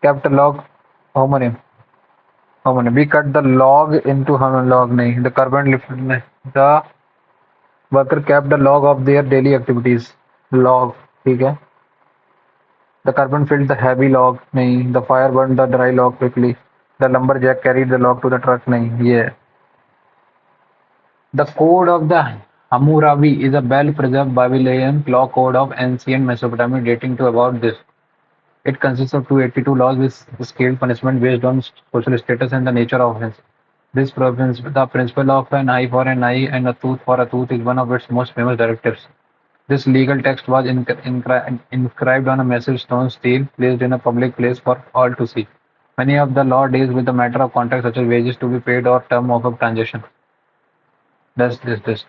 Kept a log homonym. Homonym. We cut the log into log नहीं. The carbon lift नहीं. The worker kept the log of their daily activities. Log ठीक है. The carbon filled the heavy log नहीं. The fire burned the dry log quickly. The lumberjack carried the log to the truck नहीं. ये The code of the Hammurabi is a well-preserved Babylonian law code of ancient Mesopotamia dating to about this. It consists of 282 laws with scaled punishment based on social status and the nature of offense. The principle of an eye for an eye and a tooth for a tooth is one of its most famous directives. This legal text was inscribed on a massive stone stele placed in a public place for all to see. Many of the law deals with the matter of contract such as wages to be paid or term of a transaction. This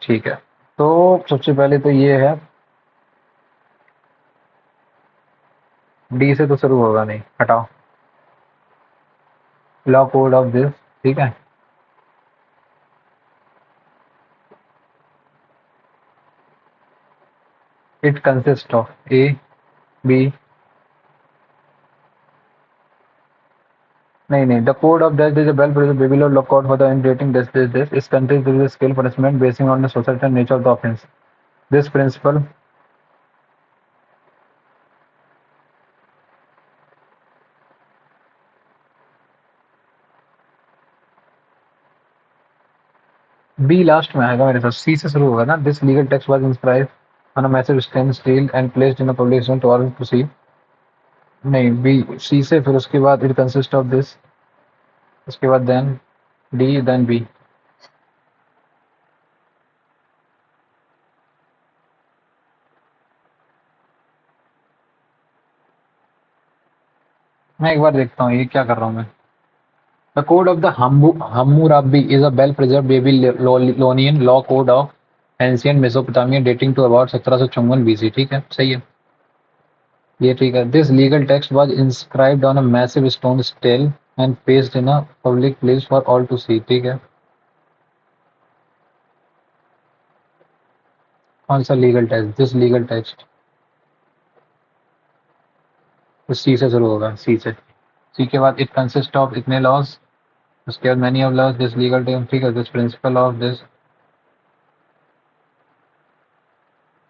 ठीक है. तो सबसे पहले तो ये है D से तो शुरू होगा नहीं, हटाओ. लॉ कोड ऑफ दिस ठीक है. It consist of A B नहीं the code of this is a well preserved biblical law code for the indicating this is contained with scale punishment basing on the societal nature of the offence. This principle B last में आएगा मेरे पास. C से शुरू होगा ना. This legal text was inscribed on a massive stone stele and placed in a public to all to सी. नहीं B C से फिर उसके बाद इट कंसिस्ट ऑफ दिस, उसके बाद देन डी देन बी. मैं एक बार देखता हूँ ये क्या कर रहा हूँ मैं. The code of the Hammurabi is a well-preserved Babylonian law code of ancient Mesopotamia dating to about 1754 BC. ठीक है, सही है. ये ठीक है. This legal text was inscribed on a massive stone stele and placed in a public place for all to see. ठीक है. कौन सा legal text? This legal text. तो सी से शुरू होगा. सी से. सी के बाद it consists of इतने laws. उसके बाद many of laws. This legal text. ठीक है. This principle of this.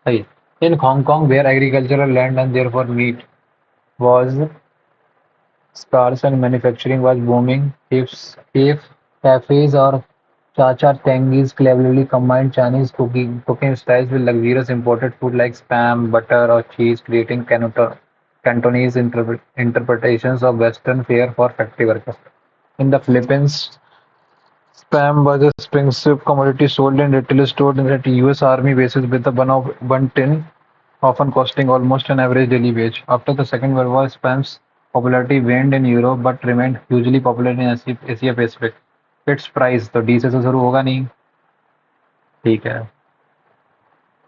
सही है. In Hong Kong, where agricultural land and therefore meat was scarce and manufacturing was booming, if cafes or Chacha Tengi's cleverly combined Chinese cooking styles with luxurious imported food like spam, butter, or cheese, creating Cantonese interpretations of Western fare for factory workers. In the Philippines, spam was a expensive commodity sold in retail stores at US Army bases with a bun tin often costing almost an average daily wage. After the Second World War, spam's popularity waned in Europe but remained hugely popular in Asia Pacific. Its price तो D से तो शुरू होगा नहीं. ठीक है.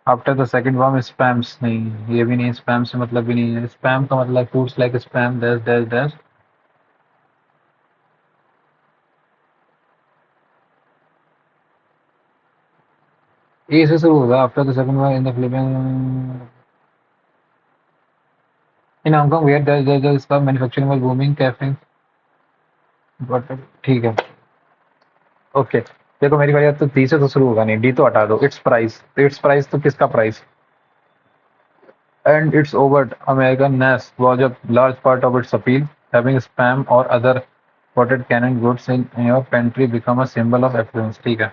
After the second war spams नहीं, ये भी नहीं. स्पैम से मतलब भी नहीं है. स्पैम का मतलब फूड्स लाइक स्पैम दस ए से शुरू होगा. After the second war in the Philippines in Hong Kong where the spam manufacturing was booming cafe. But ठीक है. ओके. देखो मेरी बात तो डी से तो शुरू होगा नहीं. डी तो हटा दो. It's price. तो इट्स प्राइस तो किसका price? And its overt American-ness was a large part of its appeal. Having spam or other potted canned goods in your pantry become a symbol of affluence. ठीक है.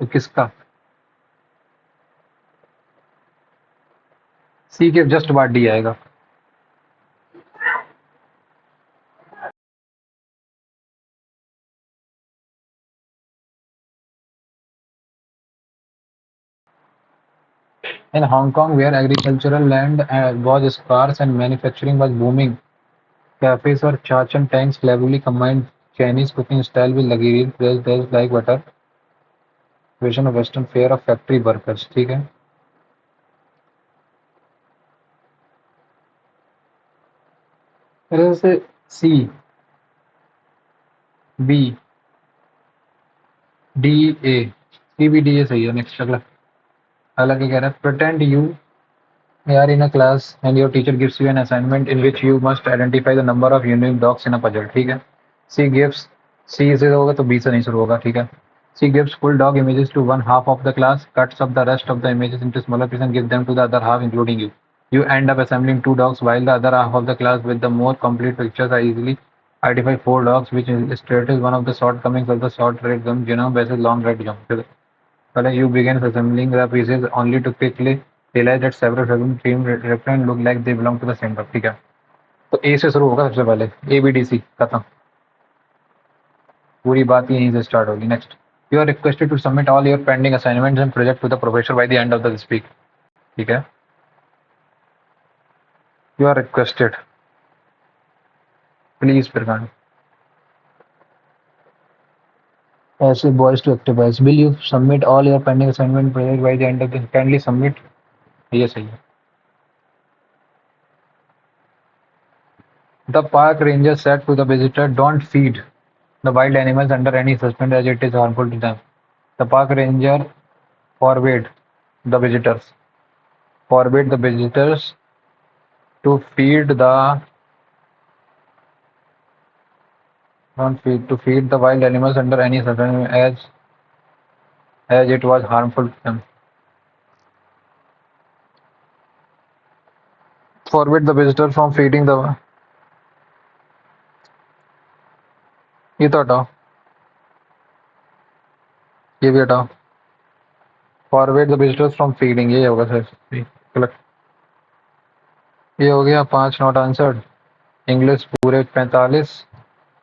तो किसका? सी के just बाद D आएगा. In Hong Kong, where agricultural land was scarce and manufacturing was booming, cafes or chach and tanks cleverly combined Chinese cooking style with luxurious dishes like butter, version of Western fare of factory workers. ठीक है. मेरे से C B DA, CBDA सही है। Next अगला, अगला क्या कह रहा है, pretend you are in a class and your teacher gives you an assignment in which you must identify the number of unique dogs in a puzzle, ठीक है। C gives, C से होगा तो B से नहीं शुरू होगा, ठीक है। C gives full dog images to one half of the class, cuts up the rest of the images into smaller pieces and gives them to the other half, including you. You end up assembling two dogs while the other half of the class with the more complete pictures are easily identify four dogs, which illustrates one of the shortcomings of the short red gum genome versus long red jump. But you begin assembling the pieces only to quickly realize that several themed reference look like they belong to the same group, ठीक है। तो ए से शुरू होगा सबसे पहले, A B D C खत्म, पूरी बात यहीं से स्टार्ट होगी। Next, you are requested to submit all your pending assignments and project to the professor by the end of the week, ठीक है। यू आर रिक्वेस्टेड, प्लीज प्रकांड ऐसे boys to active boys, will you submit all your pending assignment project by the end of the, kindly submit, ये सही है। The park ranger said to the visitor, don't feed the wild animals under any suspense as it is harmful to them. The park ranger forbade the visitors forbade the visitors to feed the don't feed to feed the wild animals under any suspense as it was harmful to them. Forbid the visitor from feeding the, ये तो हटाओ, ये भी हटाओ। Forbid the visitors from feeding, ये होगा sir, गलत। ये हो गया 5 नॉट आंसर्ड, इंग्लिश पूरे 45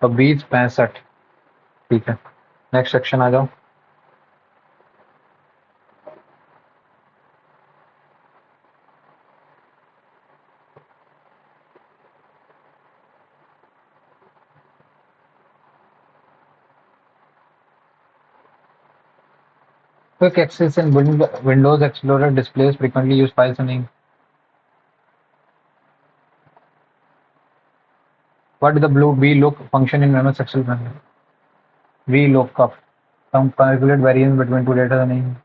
और 20 65, ठीक है। नेक्स्ट सेक्शन आ जाओ। Quick access in Windows Explorer displays frequently used files and what is the blue VLOOK function in MS Excel panel? VLOOKUP, some calculate variance between two data and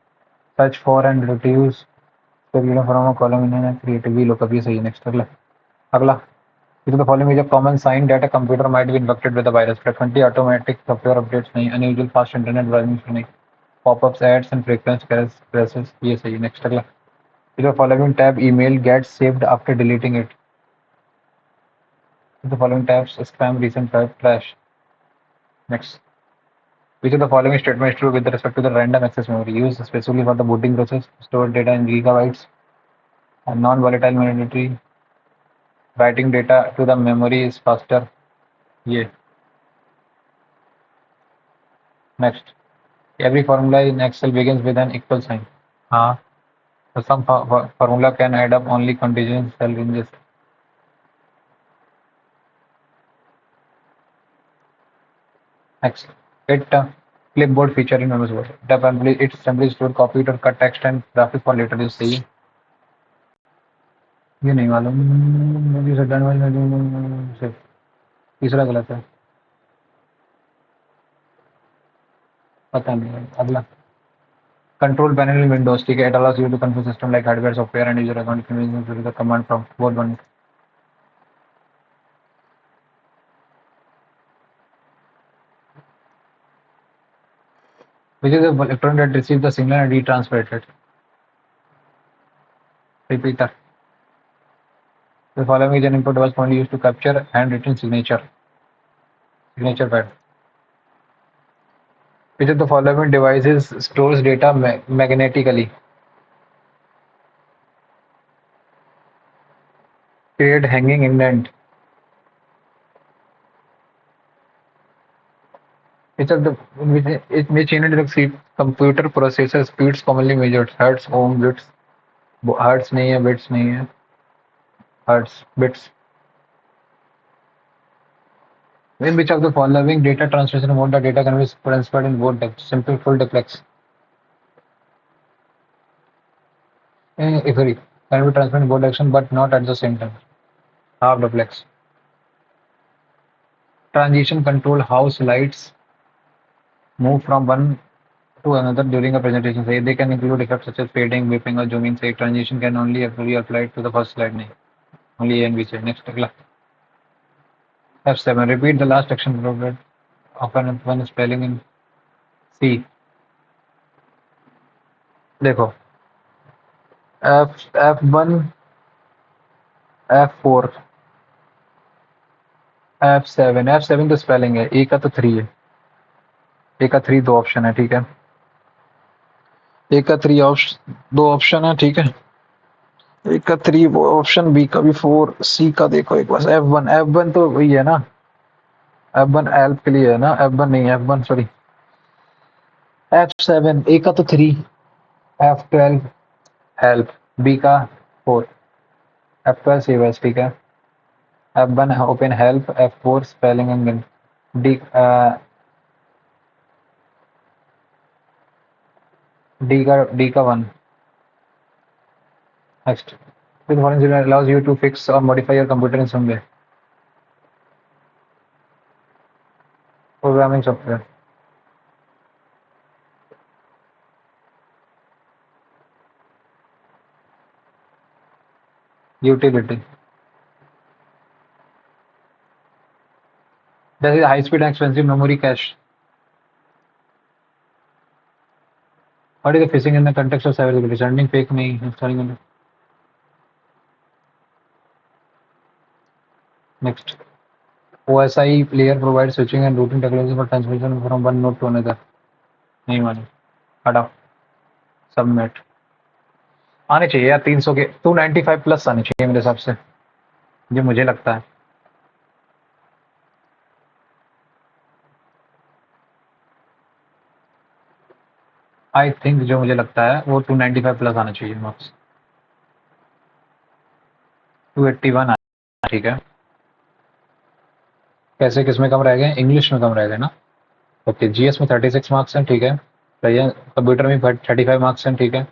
search for and retrieve from a column in a create VLOOKUP, ये सही है। Next अगला, अगला, the following is a common sign that a computer might be infected with a virus. Frequently automatic software updates नहीं, unusual fast internet browsing नहीं, pop-ups, ads and frequent presses, ये सही है। नेक्स्ट अगला, the following tab email gets saved after deleting it. The following tabs spam, recent trash. Next, which of the following statement is true with respect to the random access memory used specifically for the booting process, store data in gigabytes, and non-volatile memory, writing data to the memory is faster. Yeah. Next, every formula in Excel begins with an equal sign. हाँ, so some formula can add up only contingent cell ranges. Next, it clipboard feature in MS Word. It simply store, copied or cut text and graphic for later use, सही है। ये नहीं मालूम, तीसरा गलत है, पता नहीं। अगला, control panel in Windows, ठीक है, it allows you to configure system like hardware, software and user account information with the command prompt, both one। Which is the electron that receives the signal and retransmits it? Repeater. The following is an input device only used to capture handwritten signature pad. Which of the following devices stores data magnetically? Create hanging indent. Which unit of computer processor speeds commonly measured? Hertz, ohm, bits. Hertz नहीं है, bits नहीं है, hertz, bits. In which of the following data transmission mode the data can be transferred in both simple full duplex? Sorry, can be transferred in both direction but not at the same time. Half duplex. Transition control, house lights move from one to another during a presentation. Say they can include effects such as fading, whipping, or zooming. Say transition can only be applied to the first slide. नहीं, only A and B. Say next अगला. F7. Repeat the last action provided often one spelling in C. देखो F1, F4, F7 तो spelling है, ए का तो 3 है, ए का 3 दो ऑप्शन है, ठीक है, ए का 3 ऑप्शन दो ऑप्शन है, ठीक है, ए का 3 वो ऑप्शन, बी का भी 4, सी का देखो एक बार, F1 तो वही है ना, F1 हेल्प के लिए है ना, F1 नहीं, F1 सॉरी, F7 ए का तो 3, F12 हेल्प, बी का 4, F12 सेव, ठीक है, F1 open help, F4 spelling and D D का 1. Next, this foreign signal allows you to fix or modify your computer in some way. Programming software. Utility. This is high speed and expensive memory cache. What is the phishing in the context of cybersecurity? Sending fake नहीं, installing. Next, OSI layer provides switching and routing technology for transmission from one node to another. नहीं माने, हटाओ, submit. आने चाहिए यार 300 के 295 plus आने चाहिए मेरे हिसाब से, जो मुझे लगता है. आई थिंक जो मुझे लगता है वो 295 प्लस आना चाहिए मार्क्स. 281 आया, ठीक है. कैसे किसमें कम रह गए? इंग्लिश में कम रह गए ना. ओके, जीएस में 36 मार्क्स हैं, ठीक है, सही है. कंप्यूटर में 35 मार्क्स हैं, ठीक है.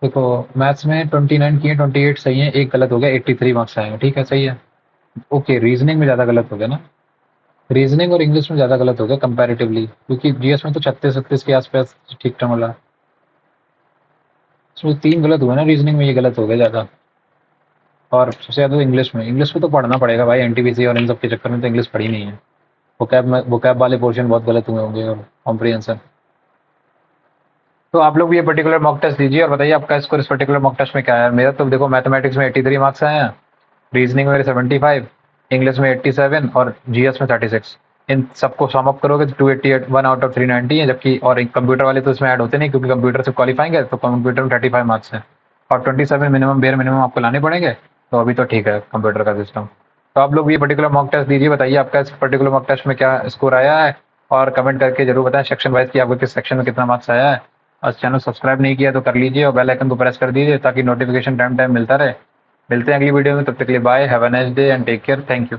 देखो मैथ्स में 29 किए, 28 सही है, एक गलत हो गया, 83 मार्क्स आएंगे, ठीक है, सही है. ओके, रीजनिंग में ज़्यादा गलत हो गया ना, रीजनिंग और इंग्लिश में ज़्यादा गलत हो गया कंपैरेटिवली, क्योंकि जीएस में तो 36-37 के आसपास ठीक ठाक मिला, इसमें 3 गलत हुए ना, रीजनिंग में ये गलत हो गया ज़्यादा. और सबसे ज़्यादा तो इंग्लिश में तो पढ़ना पड़ेगा भाई, एनटीपीसी और इन सब के चक्कर में तो इंग्लिश पढ़ी नहीं है. वोकैब वाले पोर्शन बहुत गलत हुए होंगे और कॉम्प्रिहेंशन. तो आप लोग भी ये पर्टिकुलर मॉक टेस्ट दीजिए और बताइए आपका स्कोर इस पर्टिकुलर मॉक टेस्ट में क्या है. मेरा तो देखो मैथमेटिक्स में 83 मार्क्स आए हैं, रीजनिंग में मेरे 75, इंग्लिश में 87 और जीएस में 36. इन सबको सम अप करोगे तो 288, 1 आउट ऑफ 390 है. जबकि और कंप्यूटर वाले तो इसमें ऐड होते नहीं, क्योंकि कंप्यूटर से क्वालिफाइंग है, तो कंप्यूटर में 35 मार्क्स है और 27 मिनिमम बेयर मिनिमम आपको लाने पड़ेंगे. तो अभी तो ठीक है कंप्यूटर का सिस्टम. तो आप लोग ये पर्टिकुलर मॉक टेस्ट दीजिए, बताइए आपका इस पर्टिकुलर मॉक टेस्ट में क्या स्कोर आया है, और कमेंट करके जरूर बताएं सेक्शन वाइज कि आपको किस सेक्शन में कितना मार्क्स आया है. और चैनल सब्सक्राइब नहीं किया तो कर लीजिए और बेल आइकन को प्रेस कर दीजिए ताकि नोटिफिकेशन टाइम टाइम मिलता रहे. मिलते हैं अगली वीडियो में, तब तक के लिए bye, have a nice day and take care, thank you.